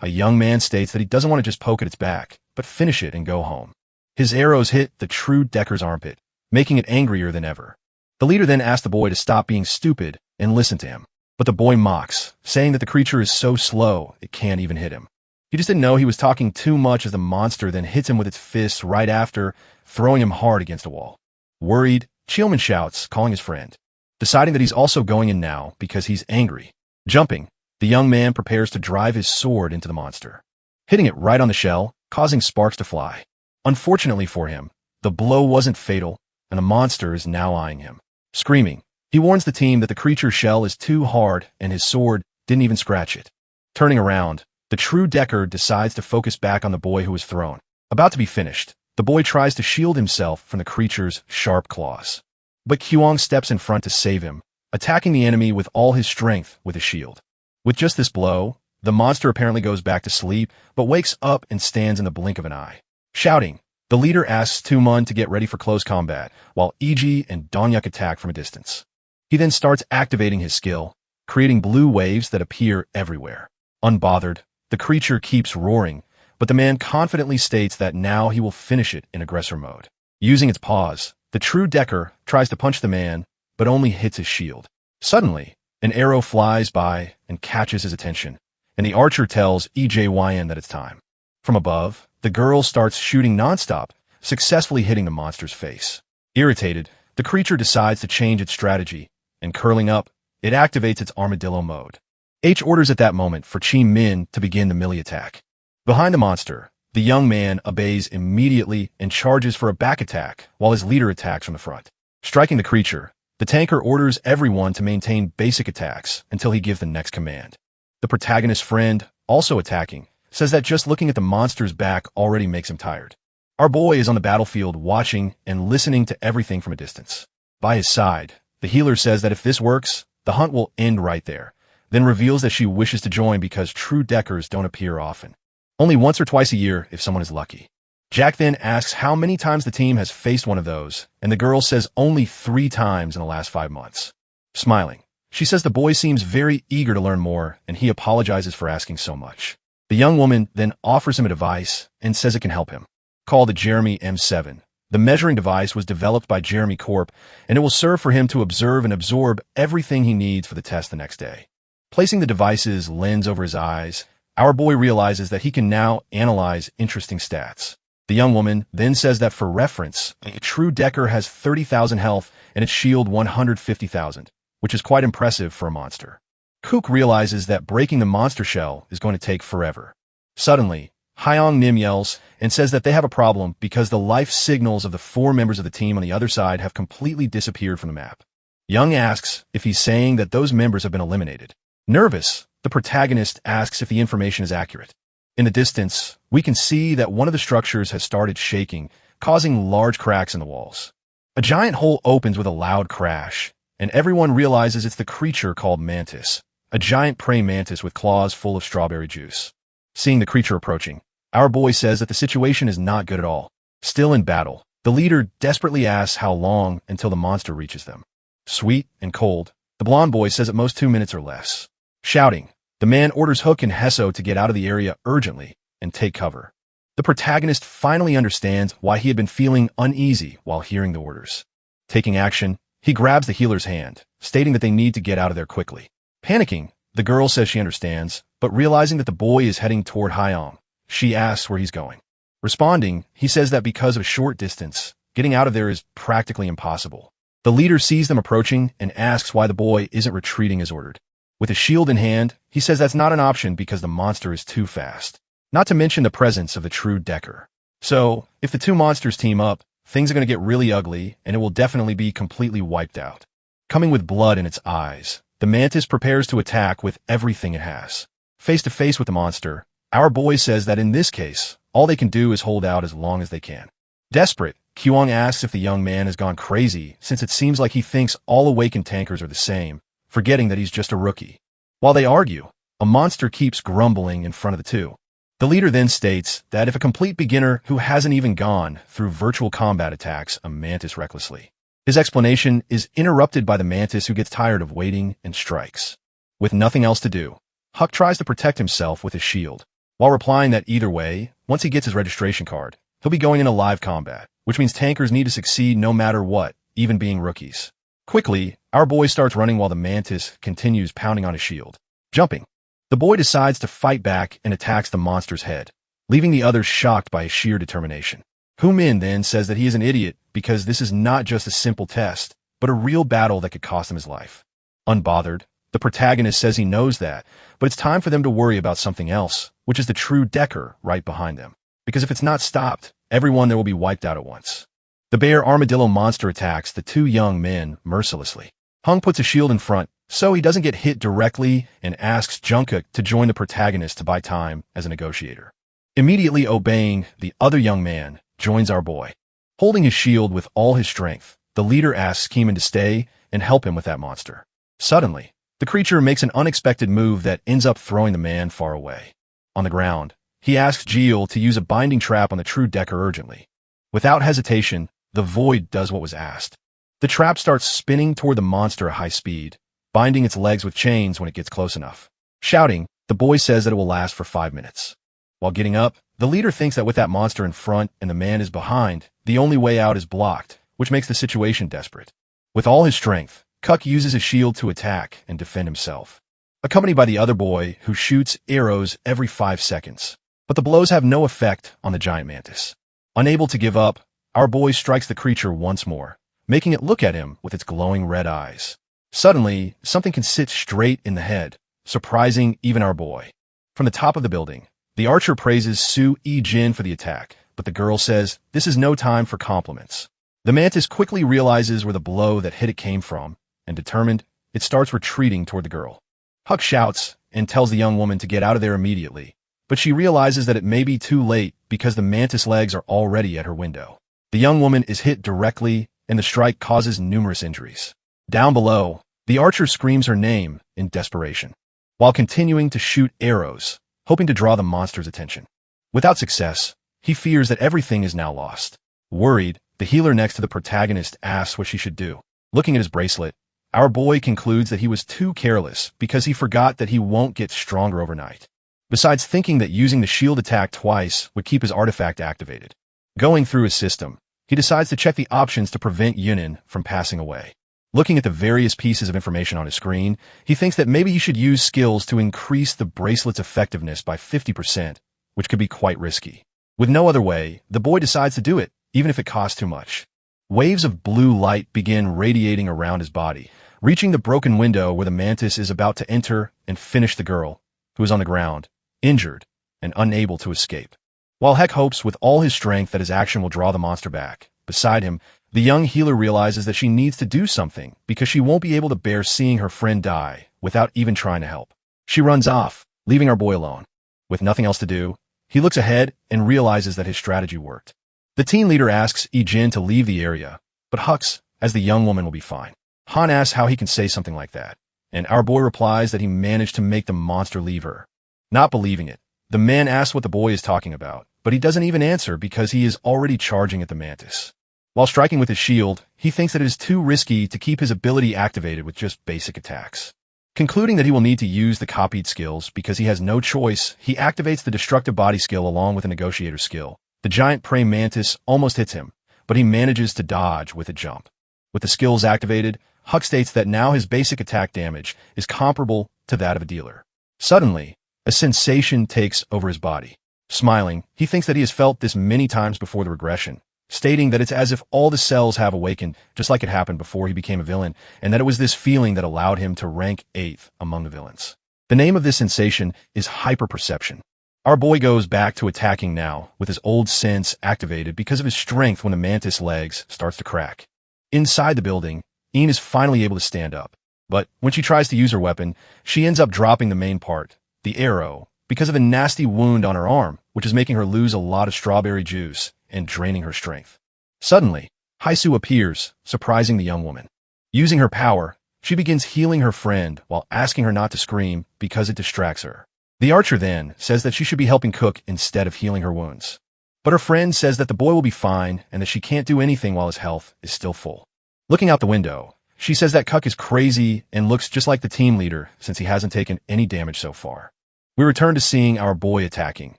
a young man states that he doesn't want to just poke at its back, but finish it and go home. His arrows hit the true Decker's armpit, making it angrier than ever. The leader then asks the boy to stop being stupid and listen to him. But the boy mocks, saying that the creature is so slow it can't even hit him. He just didn't know he was talking too much as the monster then hits him with its fists right after, throwing him hard against a wall. Worried, Chielman shouts, calling his friend, deciding that he's also going in now because he's angry. Jumping, the young man prepares to drive his sword into the monster, hitting it right on the shell, causing sparks to fly. Unfortunately for him, the blow wasn't fatal, and the monster is now eyeing him. Screaming, he warns the team that the creature's shell is too hard and his sword didn't even scratch it. Turning around, the true Decker decides to focus back on the boy who was thrown. About to be finished, the boy tries to shield himself from the creature's sharp claws. But Kyuong steps in front to save him, attacking the enemy with all his strength with a shield. With just this blow, the monster apparently goes back to sleep, but wakes up and stands in the blink of an eye. Shouting, the leader asks Tumun to get ready for close combat, while Iji and Donyuk attack from a distance. He then starts activating his skill, creating blue waves that appear everywhere. Unbothered, the creature keeps roaring, but the man confidently states that now he will finish it in aggressor mode. Using its paws, the true Decker tries to punch the man, but only hits his shield. Suddenly, an arrow flies by and catches his attention, and the archer tells EJYN that it's time. From above, the girl starts shooting nonstop, successfully hitting the monster's face. Irritated, the creature decides to change its strategy, and curling up, it activates its armadillo mode. H orders at that moment for Chi Min to begin the melee attack. Behind the monster, the young man obeys immediately and charges for a back attack while his leader attacks from the front. Striking the creature, the tanker orders everyone to maintain basic attacks until he gives the next command. The protagonist's friend, also attacking, says that just looking at the monster's back already makes him tired. Our boy is on the battlefield watching and listening to everything from a distance. By his side, the healer says that if this works, the hunt will end right there, then reveals that she wishes to join because true Deckers don't appear often. Only once or twice a year if someone is lucky. Jack then asks how many times the team has faced one of those, and the girl says only 3 times in the last 5 months. Smiling, she says the boy seems very eager to learn more, and he apologizes for asking so much. The young woman then offers him a device and says it can help him. Called the Jeremy M7. The measuring device was developed by Jeremy Corp, and it will serve for him to observe and absorb everything he needs for the test the next day. Placing the device's lens over his eyes, our boy realizes that he can now analyze interesting stats. The young woman then says that for reference, a true Decker has 30,000 health and its shield 150,000, which is quite impressive for a monster. Kook realizes that breaking the monster shell is going to take forever. Suddenly, Hyong Nim yells and says that they have a problem because the life signals of the 4 members of the team on the other side have completely disappeared from the map. Young asks if he's saying that those members have been eliminated. Nervous, the protagonist asks if the information is accurate. In the distance, we can see that one of the structures has started shaking, causing large cracks in the walls. A giant hole opens with a loud crash, and everyone realizes it's the creature called Mantis, a giant praying mantis with claws full of strawberry juice. Seeing the creature approaching, our boy says that the situation is not good at all. Still in battle, the leader desperately asks how long until the monster reaches them. Sweet and cold, the blonde boy says at most 2 minutes or less. Shouting, the man orders Hook and Hesso to get out of the area urgently and take cover. The protagonist finally understands why he had been feeling uneasy while hearing the orders. Taking action, he grabs the healer's hand, stating that they need to get out of there quickly. Panicking, the girl says she understands, but realizing that the boy is heading toward Hyong, she asks where he's going. Responding, he says that because of a short distance, getting out of there is practically impossible. The leader sees them approaching and asks why the boy isn't retreating as ordered. With a shield in hand, he says that's not an option because the monster is too fast. Not to mention the presence of the true Decker. So, if the 2 monsters team up, things are going to get really ugly, and it will definitely be completely wiped out. Coming with blood in its eyes, The mantis prepares to attack with everything it has. Face to face with the monster, our boy says that in this case, all they can do is hold out as long as they can. Desperate, Kyung asks if the young man has gone crazy, since it seems like he thinks all awakened tankers are the same, forgetting that he's just a rookie. While they argue, a monster keeps grumbling in front of the two. The leader then states that if a complete beginner who hasn't even gone through virtual combat attacks a mantis recklessly, his explanation is interrupted by the mantis, who gets tired of waiting and strikes. With nothing else to do, Huck tries to protect himself with his shield, while replying that either way, once he gets his registration card, he'll be going into live combat, which means tankers need to succeed no matter what, even being rookies. Quickly, our boy starts running while the mantis continues pounding on his shield. Jumping. The boy decides to fight back and attacks the monster's head, leaving the others shocked by his sheer determination. Min then says that he is an idiot because this is not just a simple test, but a real battle that could cost him his life. Unbothered, the protagonist says he knows that, but it's time for them to worry about something else, which is the true Decker right behind them. Because if it's not stopped, everyone there will be wiped out at once. The bear armadillo monster attacks the two young men mercilessly. Hung puts a shield in front, so he doesn't get hit directly, and asks Jungkook to join the protagonist to buy time as a negotiator. Immediately obeying, the other young man joins our boy. Holding his shield with all his strength, the leader asks Keeman to stay and help him with that monster. Suddenly, the creature makes an unexpected move that ends up throwing the man far away. On the ground, he asks Jeel to use a binding trap on the true Decker urgently. Without hesitation, the Void does what was asked. The trap starts spinning toward the monster at high speed, binding its legs with chains when it gets close enough. Shouting, the boy says that it will last for 5 minutes. While getting up, the leader thinks that with that monster in front and the man is behind, the only way out is blocked, which makes the situation desperate. With all his strength, Cuck uses his shield to attack and defend himself, accompanied by the other boy who shoots arrows every 5 seconds. But the blows have no effect on the giant mantis. Unable to give up, our boy strikes the creature once more, making it look at him with its glowing red eyes. Suddenly, something can sit straight in the head, surprising even our boy. From the top of the building, the archer praises Soo E-jin for the attack, but the girl says this is no time for compliments. The mantis quickly realizes where the blow that hit it came from, and determined, it starts retreating toward the girl. Huck shouts and tells the young woman to get out of there immediately, but she realizes that it may be too late because the mantis legs are already at her window. The young woman is hit directly, and the strike causes numerous injuries. Down below, the archer screams her name in desperation, while continuing to shoot arrows, hoping to draw the monster's attention. Without success, he fears that everything is now lost. Worried, the healer next to the protagonist asks what she should do. Looking at his bracelet, our boy concludes that he was too careless because he forgot that he won't get stronger overnight. Besides thinking that using the shield attack twice would keep his artifact activated. Going through his system, he decides to check the options to prevent Yunin from passing away. Looking at the various pieces of information on his screen, he thinks that maybe he should use skills to increase the bracelet's effectiveness by 50%, which could be quite risky. With no other way, the boy decides to do it, even if it costs too much. Waves of blue light begin radiating around his body, reaching the broken window where the mantis is about to enter and finish the girl, who is on the ground, injured, and unable to escape. While Heck hopes with all his strength that his action will draw the monster back, beside him, the young healer realizes that she needs to do something because she won't be able to bear seeing her friend die without even trying to help. She runs off, leaving our boy alone. With nothing else to do, he looks ahead and realizes that his strategy worked. The teen leader asks E-jin to leave the area, but Hux, as the young woman will be fine. Han asks how he can say something like that, and our boy replies that he managed to make the monster leave her. Not believing it, the man asks what the boy is talking about, but he doesn't even answer because he is already charging at the mantis. While striking with his shield, he thinks that it is too risky to keep his ability activated with just basic attacks. Concluding that he will need to use the copied skills because he has no choice, he activates the destructive body skill along with a negotiator skill. The giant praying mantis almost hits him, but he manages to dodge with a jump. With the skills activated, Huck states that now his basic attack damage is comparable to that of a dealer. Suddenly, a sensation takes over his body. Smiling, he thinks that he has felt this many times before the regression, stating that it's as if all the cells have awakened, just like it happened before he became a villain, and that it was this feeling that allowed him to rank 8th among the villains. The name of this sensation is hyperperception. Our boy goes back to attacking now, with his old sense activated because of his strength when the mantis legs starts to crack. Inside the building, Ian is finally able to stand up. But when she tries to use her weapon, she ends up dropping the main part, the arrow, because of a nasty wound on her arm, which is making her lose a lot of strawberry juice and draining her strength. Suddenly, Haisu appears, surprising the young woman. Using her power, she begins healing her friend while asking her not to scream because it distracts her. The archer then says that she should be helping cook instead of healing her wounds. But her friend says that the boy will be fine and that she can't do anything while his health is still full. Looking out the window, she says that Cook is crazy and looks just like the team leader since he hasn't taken any damage so far. We return to seeing our boy attacking,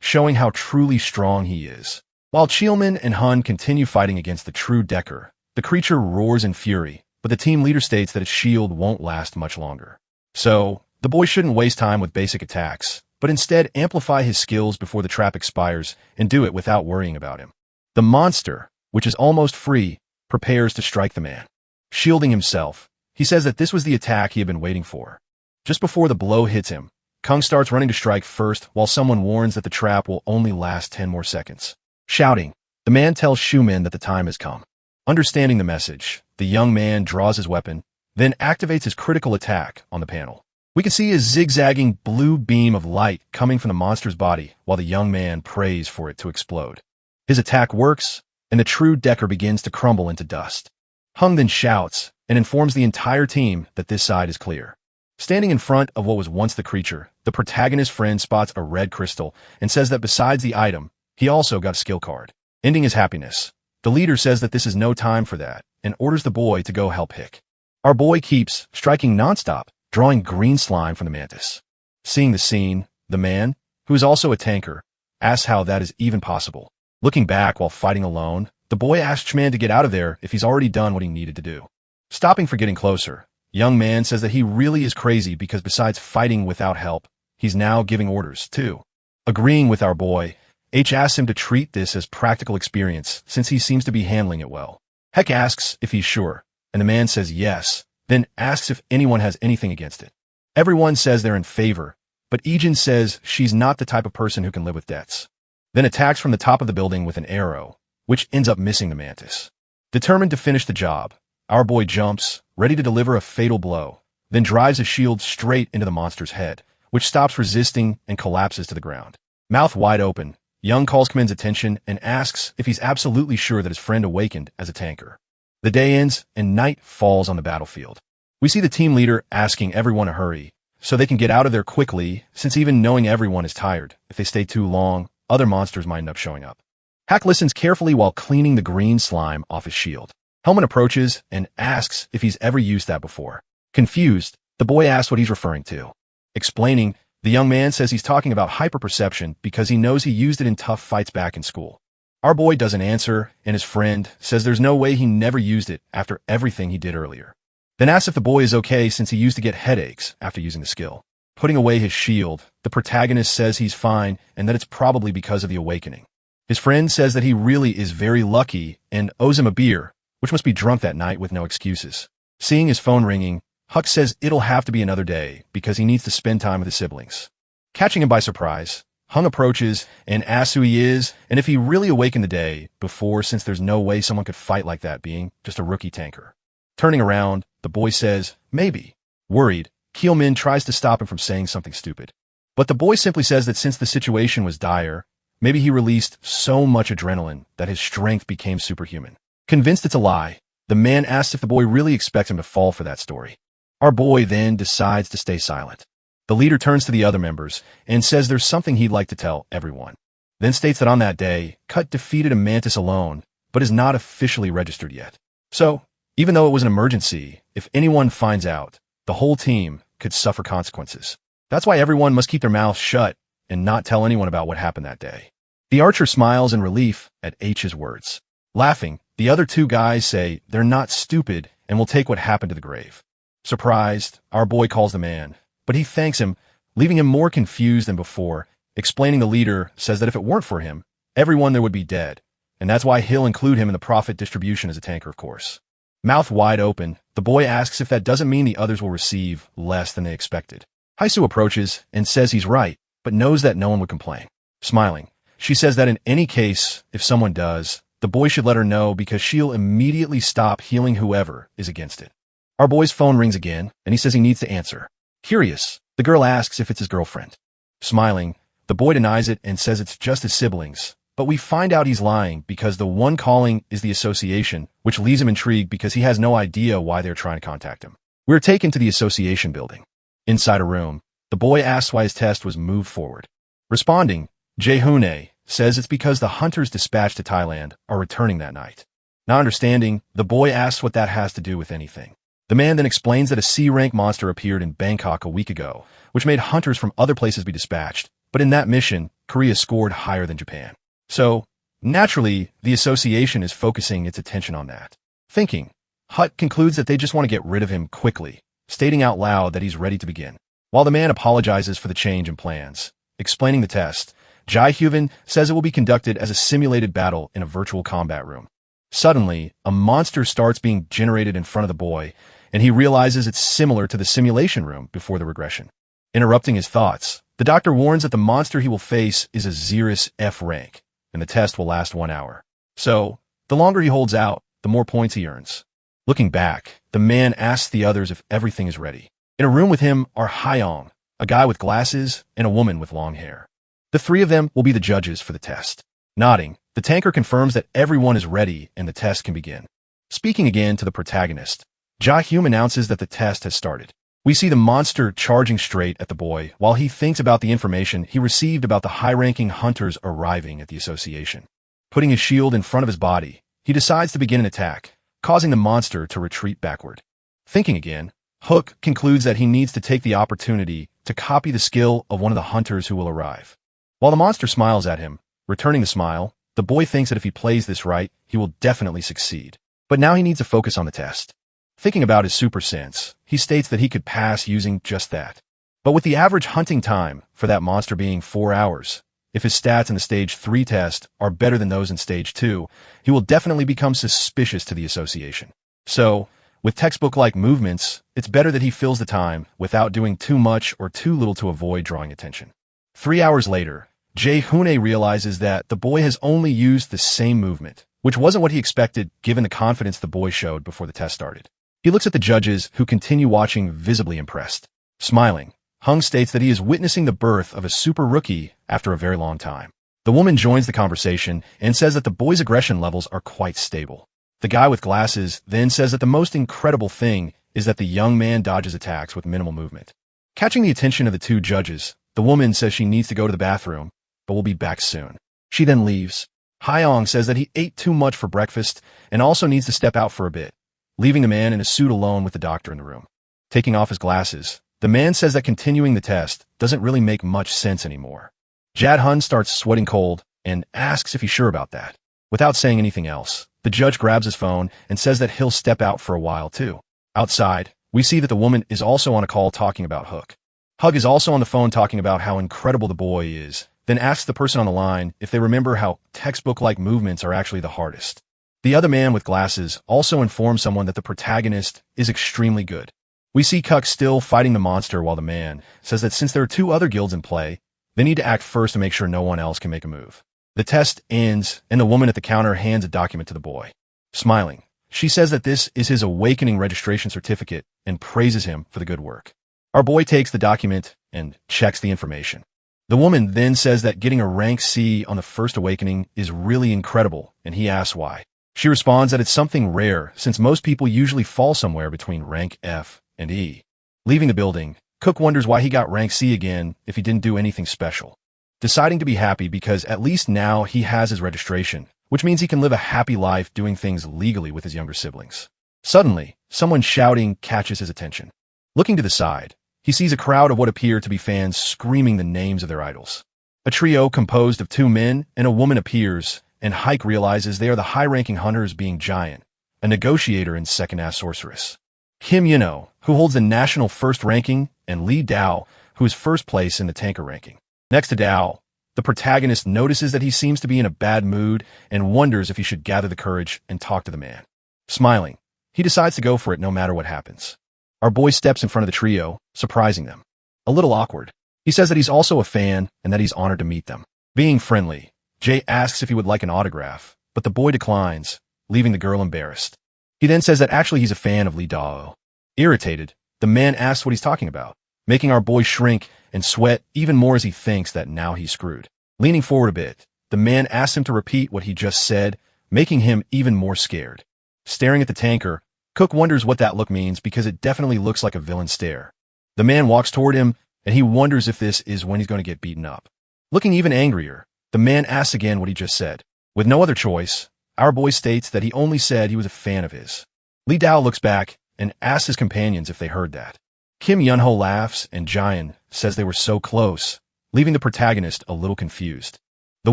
showing how truly strong he is. While Cheelman and Hun continue fighting against the true Decker, the creature roars in fury, but the team leader states that its shield won't last much longer. So, the boy shouldn't waste time with basic attacks, but instead amplify his skills before the trap expires and do it without worrying about him. The monster, which is almost free, prepares to strike the man. Shielding himself, he says that this was the attack he had been waiting for. Just before the blow hits him, Kung starts running to strike first while someone warns that the trap will only last 10 more seconds. Shouting, the man tells Shumin that the time has come. Understanding the message, the young man draws his weapon, then activates his critical attack on the panel. We can see a zigzagging blue beam of light coming from the monster's body while the young man prays for it to explode. His attack works, and the true Decker begins to crumble into dust. Hung then shouts and informs the entire team that this side is clear. Standing in front of what was once the creature, the protagonist's friend spots a red crystal and says that besides the item, he also got a skill card. Ending his happiness, the leader says that this is no time for that and orders the boy to go help Hick. Our boy keeps striking nonstop, drawing green slime from the mantis. Seeing the scene, the man, who is also a tanker, asks how that is even possible. Looking back while fighting alone, the boy asks Chman to get out of there if he's already done what he needed to do. Stopping for getting closer, young man says that he really is crazy because besides fighting without help, he's now giving orders, too. Agreeing with our boy, H asks him to treat this as practical experience since he seems to be handling it well. Heck asks if he's sure, and the man says yes, then asks if anyone has anything against it. Everyone says they're in favor, but Ijin says she's not the type of person who can live with debts. Then attacks from the top of the building with an arrow, which ends up missing the mantis. Determined to finish the job, our boy jumps, ready to deliver a fatal blow, then drives a shield straight into the monster's head, which stops resisting and collapses to the ground. Mouth wide open, Young calls Kmen's attention and asks if he's absolutely sure that his friend awakened as a tanker. The day ends and night falls on the battlefield. We see the team leader asking everyone to hurry, so they can get out of there quickly, since even knowing everyone is tired. If they stay too long, other monsters might end up showing up. Hack listens carefully while cleaning the green slime off his shield. Hellman approaches and asks if he's ever used that before. Confused, the boy asks what he's referring to. Explaining, the young man says he's talking about hyperperception because he knows he used it in tough fights back in school. Our boy doesn't answer, and his friend says there's no way he never used it after everything he did earlier. Then asks if the boy is okay since he used to get headaches after using the skill. Putting away his shield, the protagonist says he's fine and that it's probably because of the awakening. His friend says that he really is very lucky and owes him a beer, which must be drunk that night with no excuses. Seeing his phone ringing, Huck says it'll have to be another day because he needs to spend time with his siblings. Catching him by surprise, Hung approaches and asks who he is and if he really awakened the day before, since there's no way someone could fight like that being just a rookie tanker. Turning around, the boy says, maybe. Worried, Keelmin tries to stop him from saying something stupid. But the boy simply says that since the situation was dire, maybe he released so much adrenaline that his strength became superhuman. Convinced it's a lie, the man asks if the boy really expects him to fall for that story. Our boy then decides to stay silent. The leader turns to the other members and says there's something he'd like to tell everyone. Then states that on that day, Cut defeated a mantis alone, but is not officially registered yet. So, even though it was an emergency, if anyone finds out, the whole team could suffer consequences. That's why everyone must keep their mouths shut and not tell anyone about what happened that day. The archer smiles in relief at H's words. Laughing, the other two guys say they're not stupid and will take what happened to the grave. Surprised, our boy calls the man, but he thanks him, leaving him more confused than before. Explaining, the leader says that if it weren't for him, everyone there would be dead, and that's why he'll include him in the profit distribution as a tanker, of course. Mouth wide open, the boy asks if that doesn't mean the others will receive less than they expected. Haisu approaches and says he's right, but knows that no one would complain. Smiling, she says that in any case, if someone does, the boy should let her know because she'll immediately stop healing whoever is against it. Our boy's phone rings again, and he says he needs to answer. Curious, the girl asks if it's his girlfriend. Smiling, the boy denies it and says it's just his siblings, but we find out he's lying because the one calling is the association, which leaves him intrigued because he has no idea why they're trying to contact him. We're taken to the association building. Inside a room, the boy asks why his test was moved forward. Responding, Jae-hoon says it's because the hunters dispatched to Thailand are returning that night. Not understanding, the boy asks what that has to do with anything. The man then explains that a C-rank monster appeared in Bangkok a week ago, which made hunters from other places be dispatched, but in that mission, Korea scored higher than Japan. So, naturally, the association is focusing its attention on that. Thinking, Hut concludes that they just want to get rid of him quickly, stating out loud that he's ready to begin. While the man apologizes for the change in plans, explaining the test, Jae-hyun says it will be conducted as a simulated battle in a virtual combat room. Suddenly, a monster starts being generated in front of the boy, and he realizes it's similar to the simulation room before the regression. Interrupting his thoughts, the doctor warns that the monster he will face is a Xerus F rank, and the test will last 1 hour. So, the longer he holds out, the more points he earns. Looking back, the man asks the others if everything is ready. In a room with him are Hyong, a guy with glasses, and a woman with long hair. The three of them will be the judges for the test. Nodding, the tanker confirms that everyone is ready and the test can begin. Speaking again to the protagonist, Jae-hyun announces that the test has started. We see the monster charging straight at the boy while he thinks about the information he received about the high-ranking hunters arriving at the association. Putting his shield in front of his body, he decides to begin an attack, causing the monster to retreat backward. Thinking again, Hook concludes that he needs to take the opportunity to copy the skill of one of the hunters who will arrive. While the monster smiles at him, returning the smile, the boy thinks that if he plays this right, he will definitely succeed. But now he needs to focus on the test. Thinking about his super sense, he states that he could pass using just that. But with the average hunting time for that monster being 4 hours, if his stats in the Stage 3 test are better than those in Stage 2, he will definitely become suspicious to the association. So, with textbook-like movements, it's better that he fills the time without doing too much or too little to avoid drawing attention. 3 hours later, Jae-hoon realizes that the boy has only used the same movement, which wasn't what he expected given the confidence the boy showed before the test started. He looks at the judges, who continue watching, visibly impressed. Smiling, Hung states that he is witnessing the birth of a super rookie after a very long time. The woman joins the conversation and says that the boy's aggression levels are quite stable. The guy with glasses then says that the most incredible thing is that the young man dodges attacks with minimal movement. Catching the attention of the two judges, the woman says she needs to go to the bathroom, but will be back soon. She then leaves. Hyong says that he ate too much for breakfast and also needs to step out for a bit, leaving the man in a suit alone with the doctor in the room. Taking off his glasses, the man says that continuing the test doesn't really make much sense anymore. Jad-hun starts sweating cold and asks if he's sure about that. Without saying anything else, the judge grabs his phone and says that he'll step out for a while too. Outside, we see that the woman is also on a call talking about Hook. Hug is also on the phone talking about how incredible the boy is, then asks the person on the line if they remember how textbook-like movements are actually the hardest. The other man with glasses also informs someone that the protagonist is extremely good. We see Kuk still fighting the monster while the man says that since there are 2 other guilds in play, they need to act first to make sure no one else can make a move. The test ends, and the woman at the counter hands a document to the boy. Smiling, she says that this is his awakening registration certificate and praises him for the good work. Our boy takes the document and checks the information. The woman then says that getting a rank C on the first awakening is really incredible, and he asks why. She responds that it's something rare since most people usually fall somewhere between rank F and E. Leaving the building, Cook wonders why he got rank C again if he didn't do anything special. Deciding to be happy because at least now he has his registration, which means he can live a happy life doing things legally with his younger siblings. Suddenly, someone shouting catches his attention. Looking to the side, he sees a crowd of what appear to be fans screaming the names of their idols. A trio composed of 2 men and a woman appears, and Hike realizes they are the high-ranking hunters being Giant, a negotiator and second-ass sorceress. Kim Yino, who holds the national first ranking, and Lee Dao, who is first place in the tanker ranking. Next to Dao, the protagonist notices that he seems to be in a bad mood and wonders if he should gather the courage and talk to the man. Smiling, he decides to go for it no matter what happens. Our boy steps in front of the trio, surprising them. A little awkward, he says that he's also a fan and that he's honored to meet them. Being friendly, Jay asks if he would like an autograph, but the boy declines, leaving the girl embarrassed. He then says that actually he's a fan of Lee Dao. Irritated, the man asks what he's talking about, making our boy shrink and sweat even more as he thinks that now he's screwed. Leaning forward a bit, the man asks him to repeat what he just said, making him even more scared. Staring at the tanker, Cook wonders what that look means because it definitely looks like a villain stare. The man walks toward him, and he wonders if this is when he's going to get beaten up. Looking even angrier, the man asks again what he just said. With no other choice, our boy states that he only said he was a fan of his. Lee Dao looks back and asks his companions if they heard that. Kim Yunho laughs, and Jian says they were so close, leaving the protagonist a little confused. The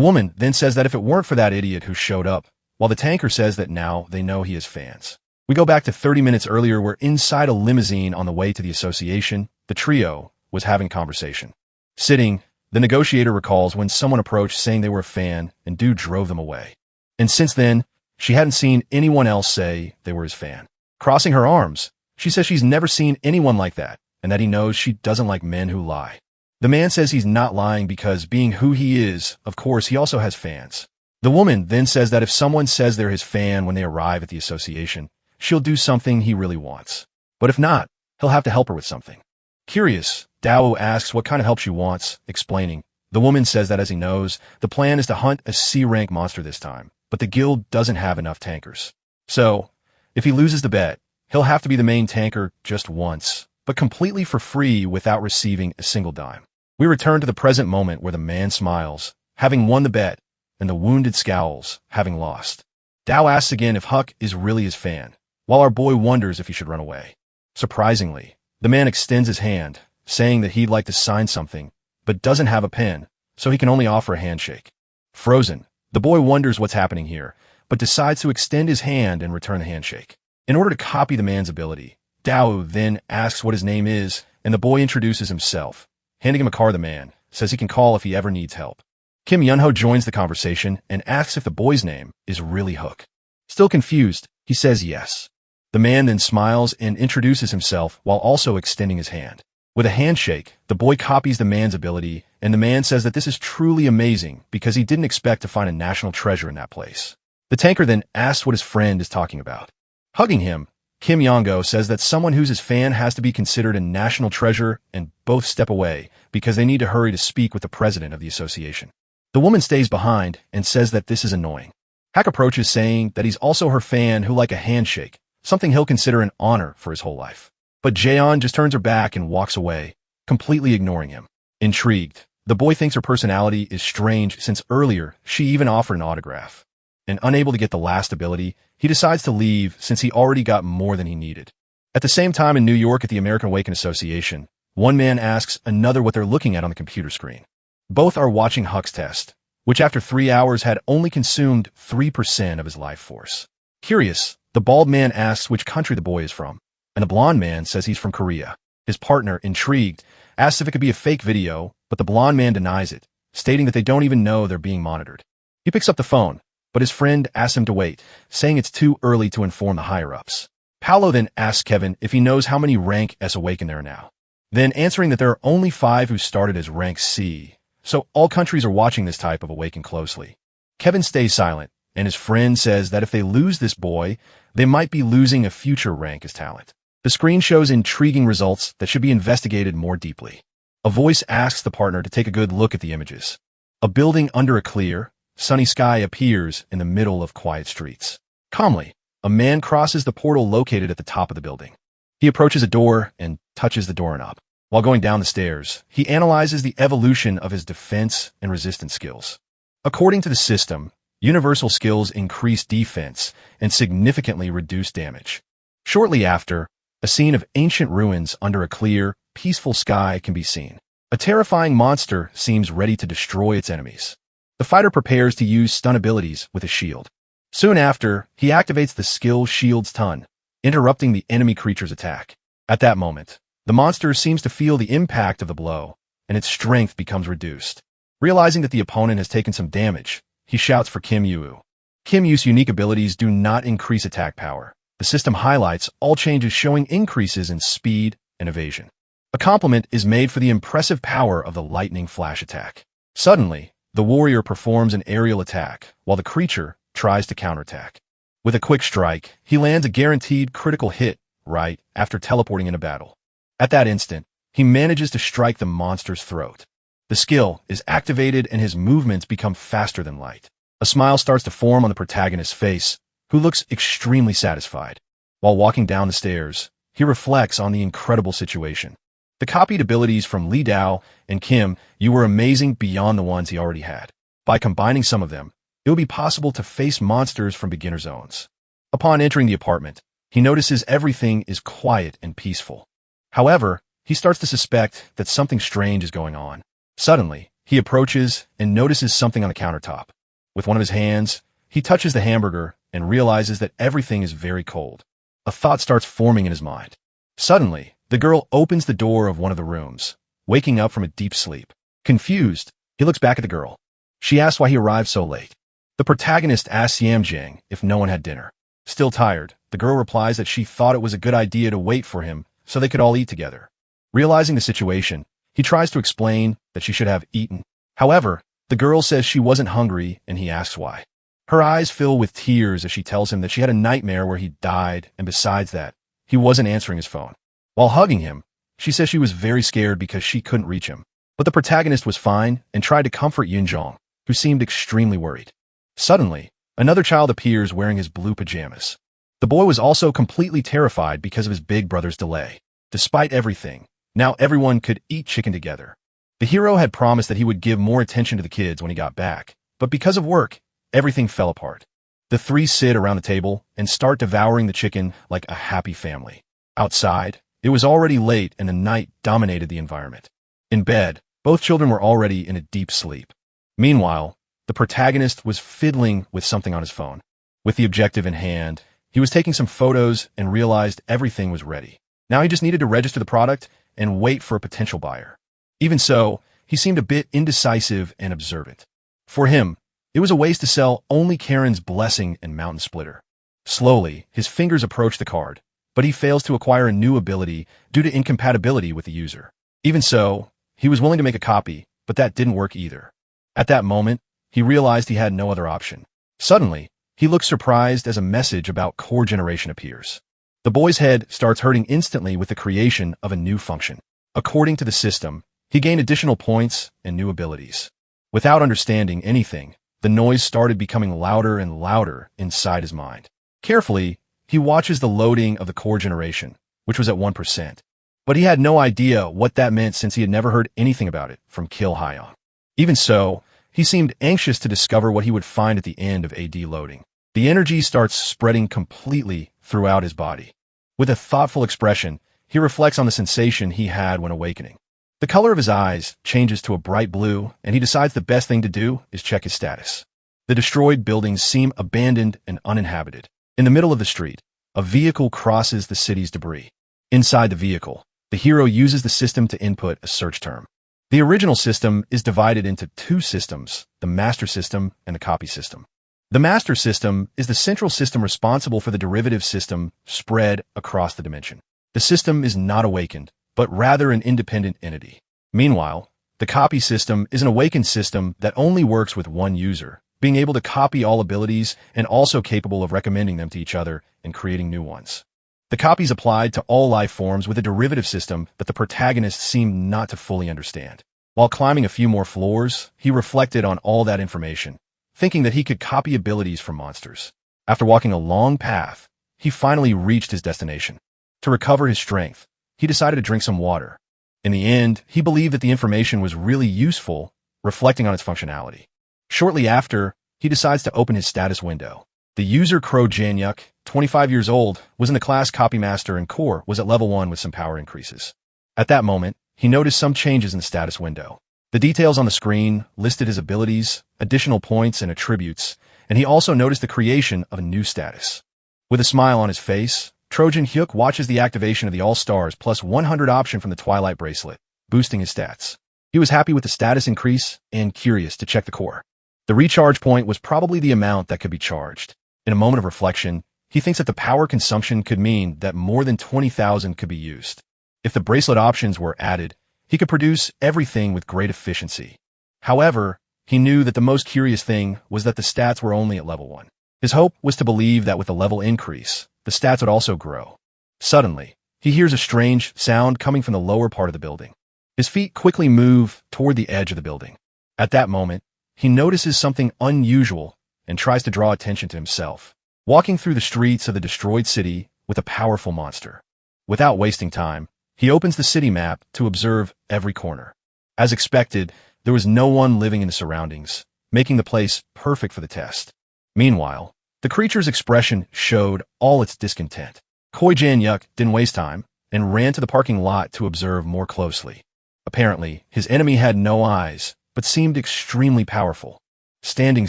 woman then says that if it weren't for that idiot who showed up, while the tanker says that now they know he has fans. We go back to 30 minutes earlier where inside a limousine on the way to the association, the trio was having conversation. Sitting, the negotiator recalls when someone approached saying they were a fan and dude drove them away. And since then, she hadn't seen anyone else say they were his fan. Crossing her arms, she says she's never seen anyone like that and that he knows she doesn't like men who lie. The man says he's not lying because being who he is, of course, he also has fans. The woman then says that if someone says they're his fan when they arrive at the association, she'll do something he really wants. But if not, he'll have to help her with something. Curious, Dao asks what kind of help she wants, explaining. The woman says that as he knows, the plan is to hunt a C-rank monster this time, but the guild doesn't have enough tankers. So, if he loses the bet, he'll have to be the main tanker just once, but completely for free without receiving a single dime. We return to the present moment where the man smiles, having won the bet, and the wounded scowls, having lost. Dao asks again if Huck is really his fan, while our boy wonders if he should run away. Surprisingly, the man extends his hand, saying that he'd like to sign something, but doesn't have a pen, so he can only offer a handshake. Frozen, the boy wonders what's happening here, but decides to extend his hand and return the handshake. In order to copy the man's ability, Dao then asks what his name is, and the boy introduces himself. Handing him a card, the man says he can call if he ever needs help. Kim Yunho joins the conversation and asks if the boy's name is really Hook. Still confused, he says yes. The man then smiles and introduces himself while also extending his hand. With a handshake, the boy copies the man's ability, and the man says that this is truly amazing because he didn't expect to find a national treasure in that place. The tanker then asks what his friend is talking about. Hugging him, Kim Yongo says that someone who's his fan has to be considered a national treasure, and both step away because they need to hurry to speak with the president of the association. The woman stays behind and says that this is annoying. Hack approaches saying that he's also her fan who like a handshake, something he'll consider an honor for his whole life. But Jaeon just turns her back and walks away, completely ignoring him. Intrigued, the boy thinks her personality is strange since earlier she even offered an autograph. And unable to get the last ability, he decides to leave since he already got more than he needed. At the same time in New York at the American Awaken Association, one man asks another what they're looking at on the computer screen. Both are watching Huck's test, which after 3 hours had only consumed 3% of his life force. Curious, the bald man asks which country the boy is from, and the blonde man says he's from Korea. His partner, intrigued, asks if it could be a fake video, but the blonde man denies it, stating that they don't even know they're being monitored. He picks up the phone, but his friend asks him to wait, saying it's too early to inform the higher-ups. Paolo then asks Kevin if he knows how many rank S Awaken there are now, then answering that there are only 5 who started as rank C, so all countries are watching this type of Awaken closely. Kevin stays silent, and his friend says that if they lose this boy, they might be losing a future rank as talent. The screen shows intriguing results that should be investigated more deeply. A voice asks the partner to take a good look at the images. A building under a clear, sunny sky appears in the middle of quiet streets. Calmly, a man crosses the portal located at the top of the building. He approaches a door and touches the doorknob. While going down the stairs, he analyzes the evolution of his defense and resistance skills. According to the system, universal skills increase defense and significantly reduce damage. Shortly after, a scene of ancient ruins under a clear, peaceful sky can be seen. A terrifying monster seems ready to destroy its enemies. The fighter prepares to use stun abilities with a shield. Soon after, he activates the skill Shield's Ton, interrupting the enemy creature's attack. At that moment, the monster seems to feel the impact of the blow, and its strength becomes reduced. Realizing that the opponent has taken some damage, he shouts for Kim Yu. Kim Yu's unique abilities do not increase attack power. The system highlights all changes showing increases in speed and evasion. A compliment is made for the impressive power of the lightning flash attack. Suddenly, the warrior performs an aerial attack, while the creature tries to counterattack. With a quick strike, he lands a guaranteed critical hit, right after teleporting into battle. At that instant, he manages to strike the monster's throat. The skill is activated and his movements become faster than light. A smile starts to form on the protagonist's face, who looks extremely satisfied. While walking down the stairs, he reflects on the incredible situation. The copied abilities from Li Dao and Kim Yu were amazing beyond the ones he already had. By combining some of them, it will be possible to face monsters from beginner zones. Upon entering the apartment, he notices everything is quiet and peaceful. However, he starts to suspect that something strange is going on. Suddenly, he approaches and notices something on the countertop. With one of his hands, he touches the hamburger and realizes that everything is very cold. A thought starts forming in his mind. Suddenly, the girl opens the door of one of the rooms, waking up from a deep sleep. Confused, he looks back at the girl. She asks why he arrived so late. The protagonist asks Yamjang if no one had dinner. Still tired, the girl replies that she thought it was a good idea to wait for him so they could all eat together. Realizing the situation, he tries to explain that she should have eaten. However, the girl says she wasn't hungry and he asks why. Her eyes fill with tears as she tells him that she had a nightmare where he died, and besides that, he wasn't answering his phone. While hugging him, she says she was very scared because she couldn't reach him. But the protagonist was fine and tried to comfort Yunjong, who seemed extremely worried. Suddenly, another child appears wearing his blue pajamas. The boy was also completely terrified because of his big brother's delay. Despite everything, now everyone could eat chicken together. The hero had promised that he would give more attention to the kids when he got back, but because of work, everything fell apart. The three sit around the table and start devouring the chicken like a happy family. Outside, it was already late and the night dominated the environment. In bed, both children were already in a deep sleep. Meanwhile, the protagonist was fiddling with something on his phone. With the objective in hand, he was taking some photos and realized everything was ready. Now he just needed to register the product and wait for a potential buyer. Even so, he seemed a bit indecisive and observant. For him, it was a waste to sell only Karen's Blessing and Mountain Splitter. Slowly, his fingers approach the card, but he fails to acquire a new ability due to incompatibility with the user. Even so, he was willing to make a copy, but that didn't work either. At that moment, he realized he had no other option. Suddenly, he looks surprised as a message about core generation appears. The boy's head starts hurting instantly with the creation of a new function. According to the system, he gained additional points and new abilities. Without understanding anything, the noise started becoming louder and louder inside his mind. Carefully, he watches the loading of the core generation, which was at 1%. But he had no idea what that meant since he had never heard anything about it from Kill Hyung. Even so, he seemed anxious to discover what he would find at the end of AD loading. The energy starts spreading completely throughout his body. With a thoughtful expression, he reflects on the sensation he had when awakening. The color of his eyes changes to a bright blue, and he decides the best thing to do is check his status. The destroyed buildings seem abandoned and uninhabited. In the middle of the street, a vehicle crosses the city's debris. Inside the vehicle, the hero uses the system to input a search term. The original system is divided into two systems, the master system and the copy system. The master system is the central system responsible for the derivative system spread across the dimension. The system is not awakened, but rather an independent entity. Meanwhile, the copy system is an awakened system that only works with one user, being able to copy all abilities and also capable of recommending them to each other and creating new ones. The copies applied to all life forms with a derivative system that the protagonist seemed not to fully understand. While climbing a few more floors, he reflected on all that information, thinking that he could copy abilities from monsters. After walking a long path, he finally reached his destination. To recover his strength, he decided to drink some water. In the end, he believed that the information was really useful, reflecting on its functionality. Shortly after, he decides to open his status window. The user Crow Janyuk, 25 years old, was in the class Copymaster and Core was at level 1 with some power increases. At that moment, he noticed some changes in the status window. The details on the screen listed his abilities, additional points, and attributes, and he also noticed the creation of a new status. With a smile on his face, Trojan Hyuk watches the activation of the All-Stars plus 100 option from the Twilight Bracelet, boosting his stats. He was happy with the status increase and curious to check the core. The recharge point was probably the amount that could be charged. In a moment of reflection, he thinks that the power consumption could mean that more than 20,000 could be used. If the bracelet options were added, he could produce everything with great efficiency. However, he knew that the most curious thing was that the stats were only at level 1. His hope was to believe that with the level increase, the stats would also grow. Suddenly, he hears a strange sound coming from the lower part of the building. His feet quickly move toward the edge of the building. At that moment, he notices something unusual and tries to draw attention to himself, walking through the streets of the destroyed city with a powerful monster. Without wasting time, he opens the city map to observe every corner. As expected, there was no one living in the surroundings, making the place perfect for the test. Meanwhile, the creature's expression showed all its discontent. Koi Jan-yuk didn't waste time and ran to the parking lot to observe more closely. Apparently, his enemy had no eyes, but seemed extremely powerful. Standing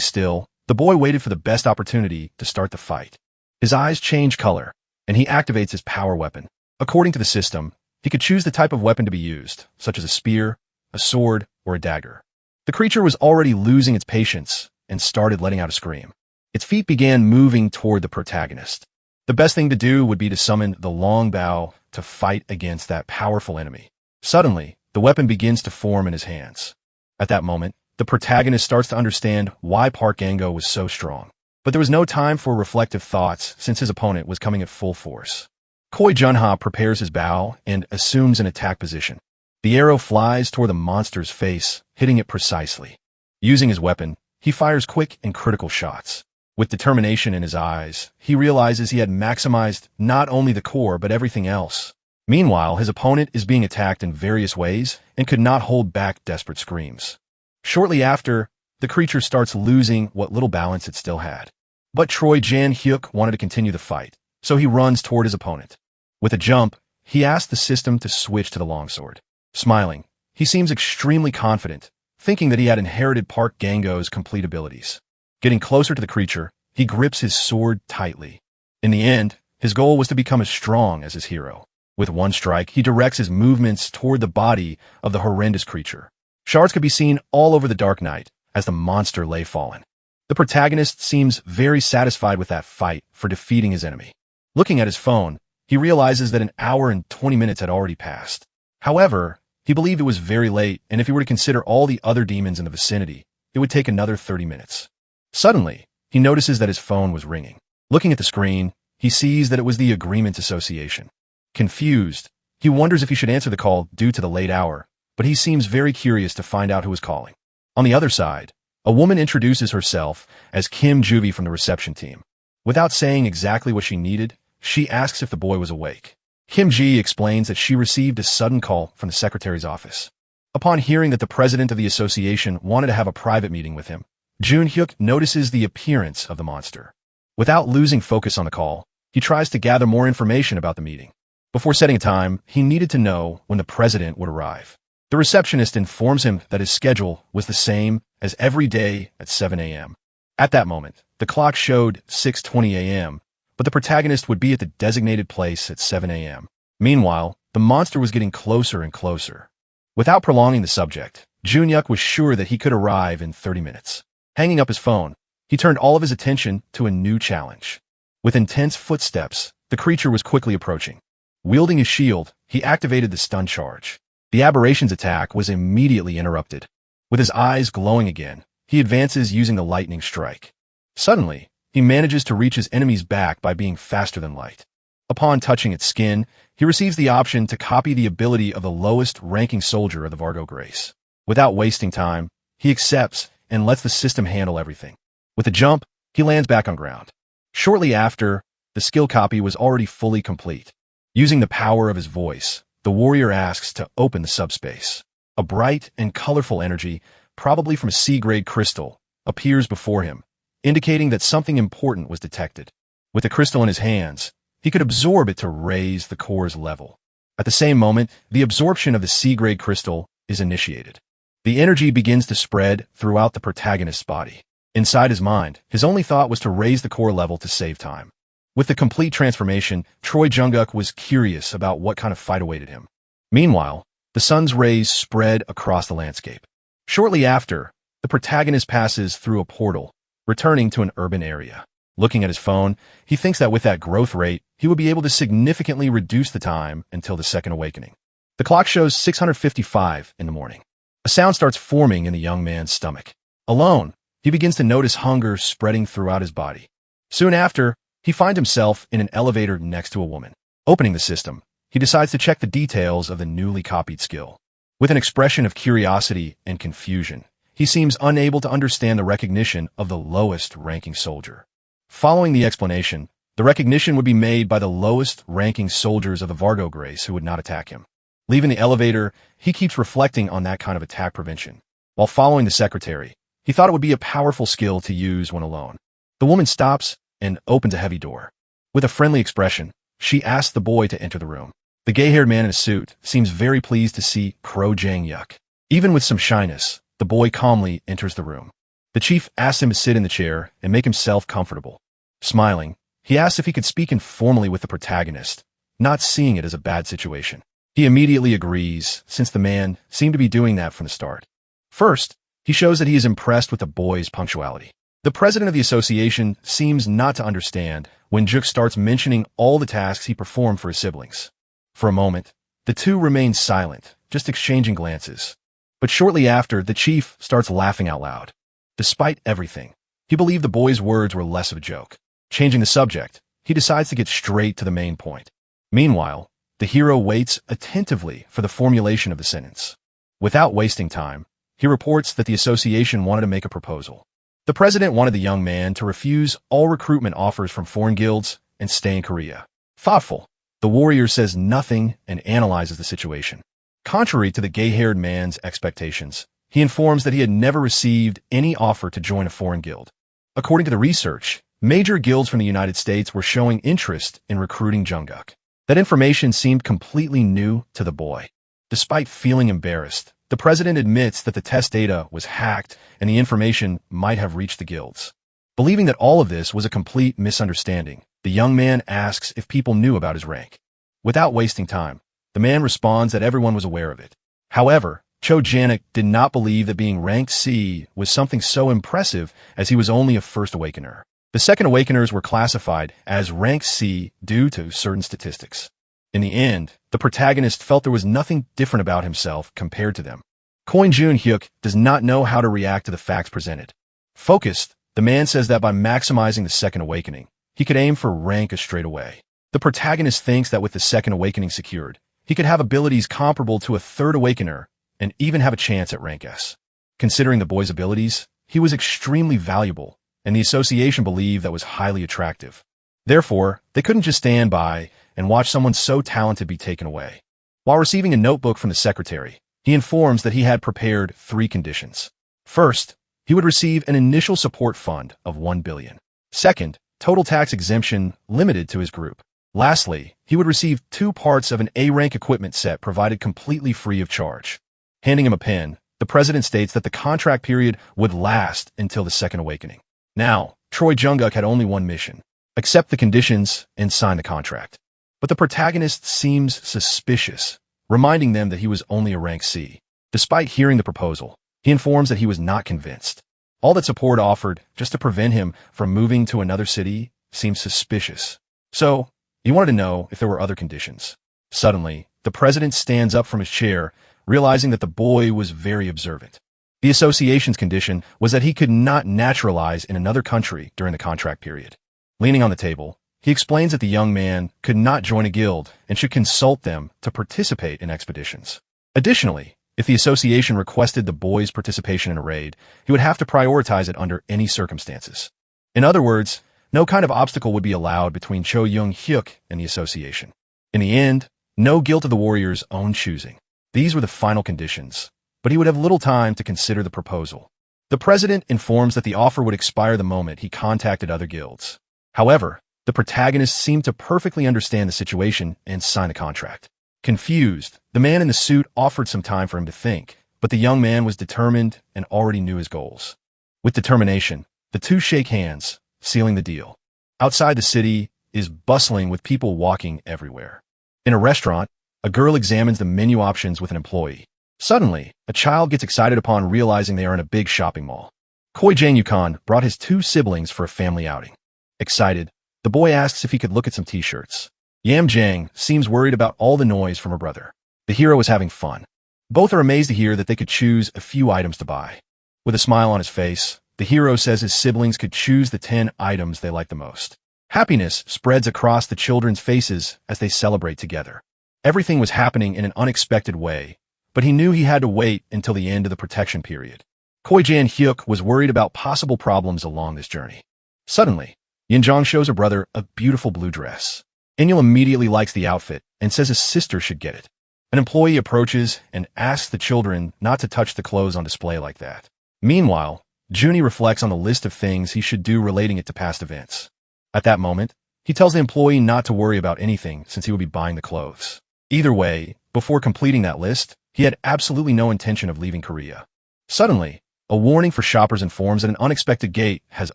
still, the boy waited for the best opportunity to start the fight. His eyes change color, and he activates his power weapon. According to the system, he could choose the type of weapon to be used, such as a spear, a sword, or a dagger. The creature was already losing its patience and started letting out a scream. Its feet began moving toward the protagonist. The best thing to do would be to summon the long bow to fight against that powerful enemy. Suddenly, the weapon begins to form in his hands. At that moment, the protagonist starts to understand why Park Gango was so strong. But there was no time for reflective thoughts since his opponent was coming at full force. Koi Junha prepares his bow and assumes an attack position. The arrow flies toward the monster's face, hitting it precisely. Using his weapon, he fires quick and critical shots. With determination in his eyes, he realizes he had maximized not only the core but everything else. Meanwhile, his opponent is being attacked in various ways and could not hold back desperate screams. Shortly after, the creature starts losing what little balance it still had. But Choi Jan-hyuk wanted to continue the fight, so he runs toward his opponent. With a jump, he asks the system to switch to the longsword. Smiling, he seems extremely confident, thinking that he had inherited Park Gango's complete abilities. Getting closer to the creature, he grips his sword tightly. In the end, his goal was to become as strong as his hero. With one strike, he directs his movements toward the body of the horrendous creature. Shards could be seen all over the dark night as the monster lay fallen. The protagonist seems very satisfied with that fight for defeating his enemy. Looking at his phone, he realizes that an hour and 20 minutes had already passed. However, he believed it was very late, and if he were to consider all the other demons in the vicinity, it would take another 30 minutes. Suddenly, he notices that his phone was ringing. Looking at the screen, he sees that it was the Agreement Association. Confused, he wonders if he should answer the call due to the late hour, but he seems very curious to find out who is calling. On the other side, a woman introduces herself as Kim Juvie from the reception team. Without saying exactly what she needed, she asks if the boy was awake. Kim Ji explains that she received a sudden call from the secretary's office. Upon hearing that the president of the association wanted to have a private meeting with him, Jun-hyuk notices the appearance of the monster. Without losing focus on the call, he tries to gather more information about the meeting. Before setting a time, he needed to know when the president would arrive. The receptionist informs him that his schedule was the same as every day at 7 a.m. At that moment, the clock showed 6:20 a.m., but the protagonist would be at the designated place at 7 a.m. Meanwhile, the monster was getting closer and closer. Without prolonging the subject, Jun-hyuk was sure that he could arrive in 30 minutes. Hanging up his phone, he turned all of his attention to a new challenge. With intense footsteps, the creature was quickly approaching. Wielding his shield, he activated the stun charge. The aberration's attack was immediately interrupted. With his eyes glowing again, he advances using the lightning strike. Suddenly, he manages to reach his enemy's back by being faster than light. Upon touching its skin, he receives the option to copy the ability of the lowest-ranking soldier of the Vargo Grace. Without wasting time, he accepts and lets the system handle everything. With a jump, he lands back on ground. Shortly after, the skill copy was already fully complete. Using the power of his voice, the warrior asks to open the subspace. A bright and colorful energy, probably from a C-grade crystal, appears before him, indicating that something important was detected. With the crystal in his hands, he could absorb it to raise the core's level. At the same moment, the absorption of the C-grade crystal is initiated. The energy begins to spread throughout the protagonist's body. Inside his mind, his only thought was to raise the core level to save time. With the complete transformation, Choi Jung-guk was curious about what kind of fight awaited him. Meanwhile, the sun's rays spread across the landscape. Shortly after, the protagonist passes through a portal, returning to an urban area. Looking at his phone, he thinks that with that growth rate, he would be able to significantly reduce the time until the second awakening. The clock shows 6:55 in the morning. A sound starts forming in the young man's stomach. Alone, he begins to notice hunger spreading throughout his body. Soon after, he finds himself in an elevator next to a woman. Opening the system, he decides to check the details of the newly copied skill. With an expression of curiosity and confusion, he seems unable to understand the recognition of the lowest-ranking soldier. Following the explanation, the recognition would be made by the lowest-ranking soldiers of the Vargo Grace who would not attack him. Leaving the elevator, he keeps reflecting on that kind of attack prevention. While following the secretary, he thought it would be a powerful skill to use when alone. The woman stops and opens a heavy door. With a friendly expression, she asks the boy to enter the room. The gay-haired man in a suit seems very pleased to see Crow Jang Yuk. Even with some shyness, the boy calmly enters the room. The chief asks him to sit in the chair and make himself comfortable. Smiling, he asks if he could speak informally with the protagonist, not seeing it as a bad situation. He immediately agrees, since the man seemed to be doing that from the start. First, he shows that he is impressed with the boy's punctuality. The president of the association seems not to understand when Juk starts mentioning all the tasks he performed for his siblings. For a moment, the two remain silent, just exchanging glances. But shortly after, the chief starts laughing out loud. Despite everything, he believed the boy's words were less of a joke. Changing the subject, he decides to get straight to the main point. Meanwhile, the hero waits attentively for the formulation of the sentence. Without wasting time, he reports that the association wanted to make a proposal. The president wanted the young man to refuse all recruitment offers from foreign guilds and stay in Korea. Thoughtful, the warrior says nothing and analyzes the situation. Contrary to the gay-haired man's expectations, he informs that he had never received any offer to join a foreign guild. According to the research, major guilds from the United States were showing interest in recruiting Jungkook. That information seemed completely new to the boy. Despite feeling embarrassed, the president admits that the test data was hacked and the information might have reached the guilds. Believing that all of this was a complete misunderstanding, the young man asks if people knew about his rank. Without wasting time, the man responds that everyone was aware of it. However, Cho Janik did not believe that being ranked C was something so impressive as he was only a first awakener. The second awakeners were classified as rank C due to certain statistics. In the end, the protagonist felt there was nothing different about himself compared to them. Koin Jun Hyuk does not know how to react to the facts presented. Focused, the man says that by maximizing the second awakening, he could aim for rank as straight away. The protagonist thinks that with the second awakening secured, he could have abilities comparable to a third awakener and even have a chance at rank S. Considering the boy's abilities, he was extremely valuable, and the association believed that was highly attractive. Therefore, they couldn't just stand by and watch someone so talented be taken away. While receiving a notebook from the secretary, he informs that he had prepared 3 conditions. First, he would receive an initial support fund of 1 billion. Second, total tax exemption limited to his group. Lastly, he would receive 2 parts of an A-rank equipment set provided completely free of charge. Handing him a pen, the president states that the contract period would last until the second awakening. Now, Choi Jungkook had only one mission: accept the conditions and sign the contract. But the protagonist seems suspicious, reminding them that he was only a rank C. Despite hearing the proposal, he informs that he was not convinced. All that support offered, just to prevent him from moving to another city, seems suspicious. So, he wanted to know if there were other conditions. Suddenly, the president stands up from his chair, realizing that the boy was very observant. The association's condition was that he could not naturalize in another country during the contract period. Leaning on the table, he explains that the young man could not join a guild and should consult them to participate in expeditions. Additionally, if the association requested the boy's participation in a raid, he would have to prioritize it under any circumstances. In other words, no kind of obstacle would be allowed between Cho Young Hyuk and the association. In the end, no guilt of the warrior's own choosing. These were the final conditions, but he would have little time to consider the proposal. The president informs that the offer would expire the moment he contacted other guilds. However, the protagonist seemed to perfectly understand the situation and sign the contract. Confused, the man in the suit offered some time for him to think, but the young man was determined and already knew his goals. With determination, the two shake hands, sealing the deal. Outside the city is bustling with people walking everywhere. In a restaurant, a girl examines the menu options with an employee. Suddenly, a child gets excited upon realizing they are in a big shopping mall. Koi Jang-yukon brought his 2 siblings for a family outing. Excited, the boy asks if he could look at some t-shirts. Yam Jang seems worried about all the noise from her brother. The hero is having fun. Both are amazed to hear that they could choose a few items to buy. With a smile on his face, the hero says his siblings could choose the 10 items they like the most. Happiness spreads across the children's faces as they celebrate together. Everything was happening in an unexpected way, but he knew he had to wait until the end of the protection period. Koi Jan-hyuk was worried about possible problems along this journey. Suddenly, Yinjong shows her brother a beautiful blue dress. Inul immediately likes the outfit and says his sister should get it. An employee approaches and asks the children not to touch the clothes on display like that. Meanwhile, Junie reflects on the list of things he should do relating it to past events. At that moment, he tells the employee not to worry about anything since he will be buying the clothes. Either way, before completing that list, he had absolutely no intention of leaving Korea. Suddenly, a warning for shoppers informs that an unexpected gate has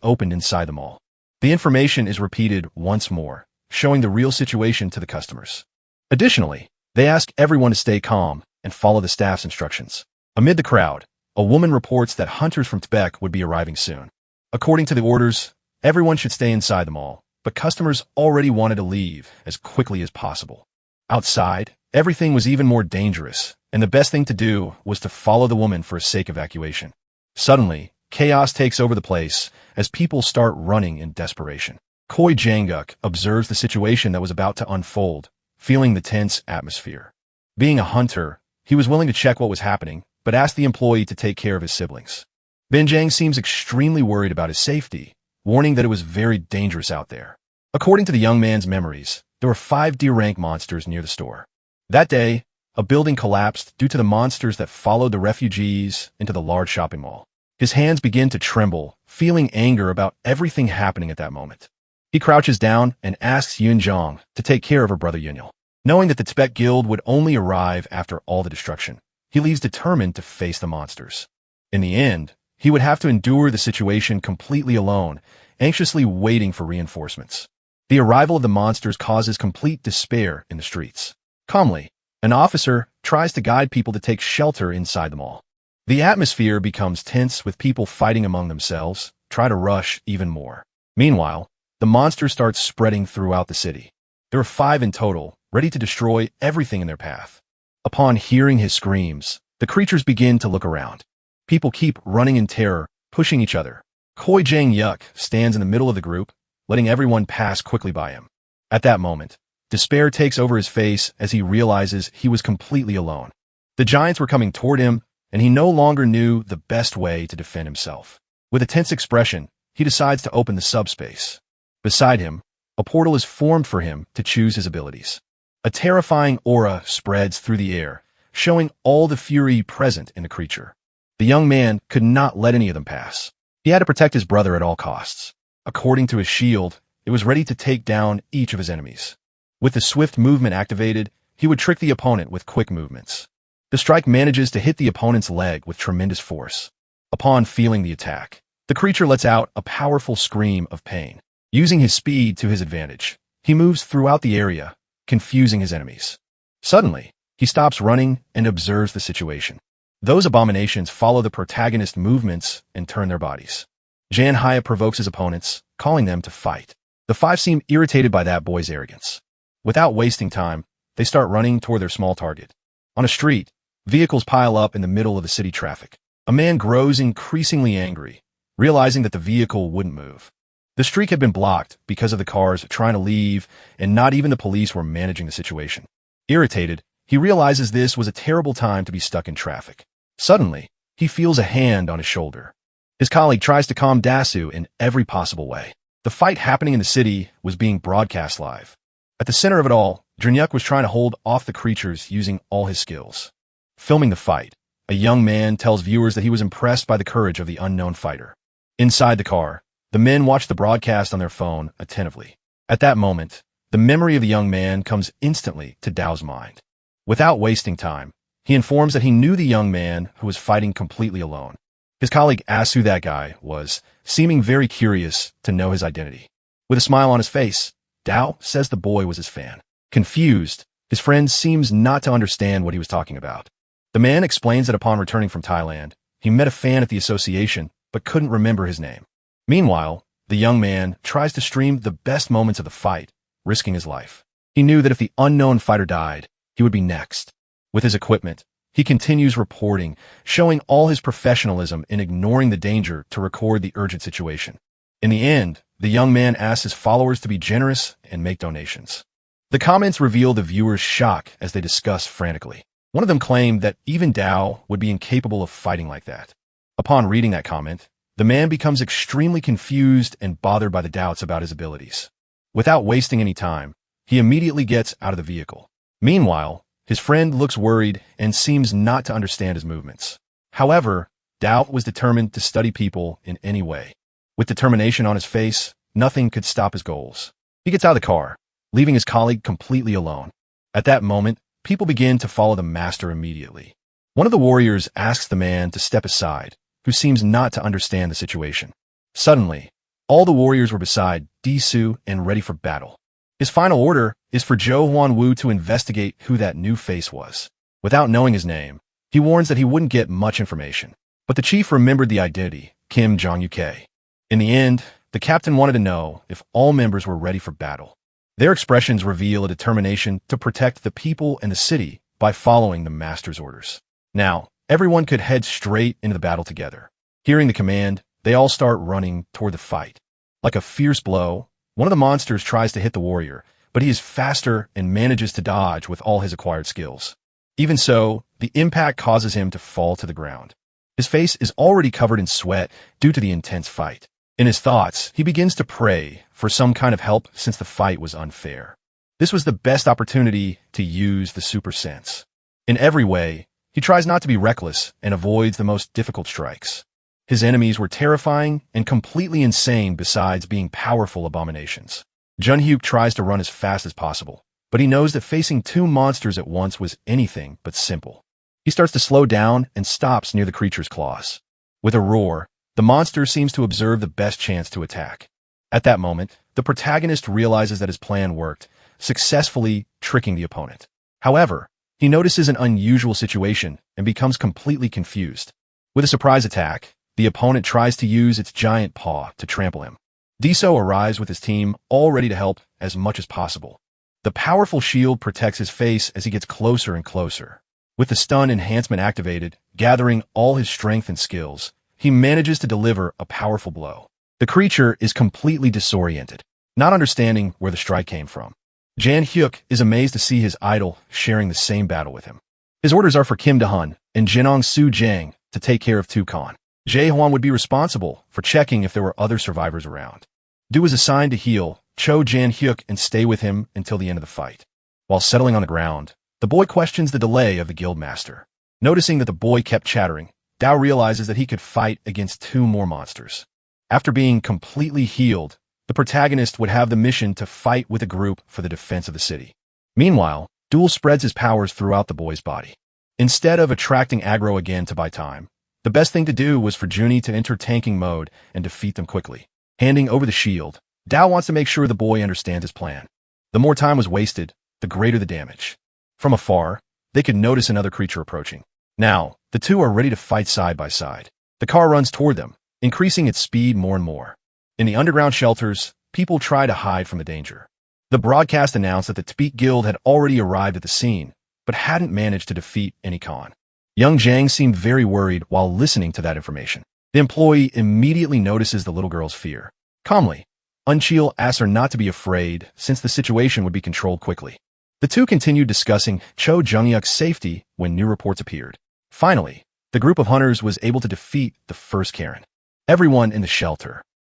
opened inside the mall. The information is repeated once more, showing the real situation to the customers. Additionally, they ask everyone to stay calm and follow the staff's instructions. Amid the crowd, a woman reports that hunters from Tibet would be arriving soon. According to the orders, everyone should stay inside the mall, but customers already wanted to leave as quickly as possible. Outside, everything was even more dangerous, and the best thing to do was to follow the woman for a safe evacuation. Suddenly, chaos takes over the place as people start running in desperation. Koi Jang-guk observes the situation that was about to unfold, feeling the tense atmosphere. Being a hunter, he was willing to check what was happening, but asked the employee to take care of his siblings. Benjang seems extremely worried about his safety, warning that it was very dangerous out there. According to the young man's memories, there were 5 D-rank monsters near the store. That day, a building collapsed due to the monsters that followed the refugees into the large shopping mall. His hands begin to tremble, feeling anger about everything happening at that moment. He crouches down and asks Yunjong to take care of her brother Yunil. Knowing that the Tibet Guild would only arrive after all the destruction, he leaves determined to face the monsters. In the end, he would have to endure the situation completely alone, anxiously waiting for reinforcements. The arrival of the monsters causes complete despair in the streets. Calmly, an officer tries to guide people to take shelter inside the mall. The atmosphere becomes tense with people fighting among themselves, try to rush even more. Meanwhile, the monsters start spreading throughout the city. There are 5 in total, ready to destroy everything in their path. Upon hearing his screams, the creatures begin to look around. People keep running in terror, pushing each other. Koi Jang-yuk stands in the middle of the group, letting everyone pass quickly by him. At that moment, despair takes over his face as he realizes he was completely alone. The giants were coming toward him, and he no longer knew the best way to defend himself. With a tense expression, he decides to open the subspace. Beside him, a portal is formed for him to choose his abilities. A terrifying aura spreads through the air, showing all the fury present in the creature. The young man could not let any of them pass. He had to protect his brother at all costs. According to his shield, it was ready to take down each of his enemies. With the swift movement activated, he would trick the opponent with quick movements. The strike manages to hit the opponent's leg with tremendous force. Upon feeling the attack, the creature lets out a powerful scream of pain. Using his speed to his advantage, he moves throughout the area, confusing his enemies. Suddenly, he stops running and observes the situation. Those abominations follow the protagonist's movements and turn their bodies. Jan Haya provokes his opponents, calling them to fight. The 5 seem irritated by that boy's arrogance. Without wasting time, they start running toward their small target. On a street, vehicles pile up in the middle of the city traffic. A man grows increasingly angry, realizing that the vehicle wouldn't move. The street had been blocked because of the cars trying to leave, and not even the police were managing the situation. Irritated, he realizes this was a terrible time to be stuck in traffic. Suddenly, he feels a hand on his shoulder. His colleague tries to calm Dasu in every possible way. The fight happening in the city was being broadcast live. At the center of it all, Jernyuk was trying to hold off the creatures using all his skills. Filming the fight, a young man tells viewers that he was impressed by the courage of the unknown fighter. Inside the car, the men watch the broadcast on their phone attentively. At that moment, the memory of the young man comes instantly to Dao's mind. Without wasting time, he informs that he knew the young man who was fighting completely alone. His colleague asks who that guy was, seeming very curious to know his identity. With a smile on his face, Dao says the boy was his fan. Confused, his friend seems not to understand what he was talking about. The man explains that upon returning from Thailand, he met a fan at the association, but couldn't remember his name. Meanwhile, the young man tries to stream the best moments of the fight, risking his life. He knew that if the unknown fighter died, he would be next. With his equipment, he continues reporting, showing all his professionalism in ignoring the danger to record the urgent situation. In the end, The young man asks his followers to be generous and make donations. The comments reveal the viewer's shock as they discuss frantically. One of them claimed that even Dao would be incapable of fighting like that. Upon reading that comment, the man becomes extremely confused and bothered by the doubts about his abilities. Without wasting any time, he immediately gets out of the vehicle. Meanwhile, his friend looks worried and seems not to understand his movements. However, Dao was determined to study people in any way. With determination on his face, nothing could stop his goals. He gets out of the car, leaving his colleague completely alone. At that moment, people begin to follow the master immediately. One of the warriors asks the man to step aside, who seems not to understand the situation. Suddenly, all the warriors were beside Disu and ready for battle. His final order is for Zhou Huanwu to investigate who that new face was. Without knowing his name, he warns that he wouldn't get much information. But the chief remembered the identity, Kim Jong-uk. In the end, the captain wanted to know if all members were ready for battle. Their expressions reveal a determination to protect the people and the city by following the master's orders. Now, everyone could head straight into the battle together. Hearing the command, they all start running toward the fight. Like a fierce blow, one of the monsters tries to hit the warrior, but he is faster and manages to dodge with all his acquired skills. Even so, the impact causes him to fall to the ground. His face is already covered in sweat due to the intense fight. In his thoughts, he begins to pray for some kind of help since the fight was unfair. This was the best opportunity to use the super sense. In every way, he tries not to be reckless and avoids the most difficult strikes. His enemies were terrifying and completely insane besides being powerful abominations. Junhyuk tries to run as fast as possible, but he knows that facing two monsters at once was anything but simple. He starts to slow down and stops near the creature's claws. With a roar, the monster seems to observe the best chance to attack. At that moment, the protagonist realizes that his plan worked, successfully tricking the opponent. However, he notices an unusual situation and becomes completely confused. With a surprise attack, the opponent tries to use its giant paw to trample him. Diso arrives with his team, all ready to help as much as possible. The powerful shield protects his face as he gets closer and closer. With the stun enhancement activated, gathering all his strength and skills, he manages to deliver a powerful blow. The creature is completely disoriented, not understanding where the strike came from. Jan Hyuk is amazed to see his idol sharing the same battle with him. His orders are for Kim Da-hun and Jinong Su Jang to take care of Tukon. Jae Hwan would be responsible for checking if there were other survivors around. Du is assigned to heal Cho Jan Hyuk and stay with him until the end of the fight. While settling on the ground, the boy questions the delay of the guildmaster. Noticing that the boy kept chattering, Dao realizes that he could fight against two more monsters. After being completely healed, the protagonist would have the mission to fight with a group for the defense of the city. Meanwhile, Duel spreads his powers throughout the boy's body. Instead of attracting aggro again to buy time, the best thing to do was for Junie to enter tanking mode and defeat them quickly. Handing over the shield, Dao wants to make sure the boy understands his plan. The more time was wasted, the greater the damage. From afar, they could notice another creature approaching. Now, the two are ready to fight side by side. The car runs toward them, increasing its speed more and more. In the underground shelters, people try to hide from the danger. The broadcast announced that the Tbeat Guild had already arrived at the scene, but hadn't managed to defeat any Khan. Young Jang seemed very worried while listening to that information. The employee immediately notices the little girl's fear. Calmly, Unchil asks her not to be afraid since the situation would be controlled quickly. The two continued discussing Cho Jung-hyuk's safety when new reports appeared. Finally, the group of hunters was able to defeat the first Karen. Everyone in the shelter,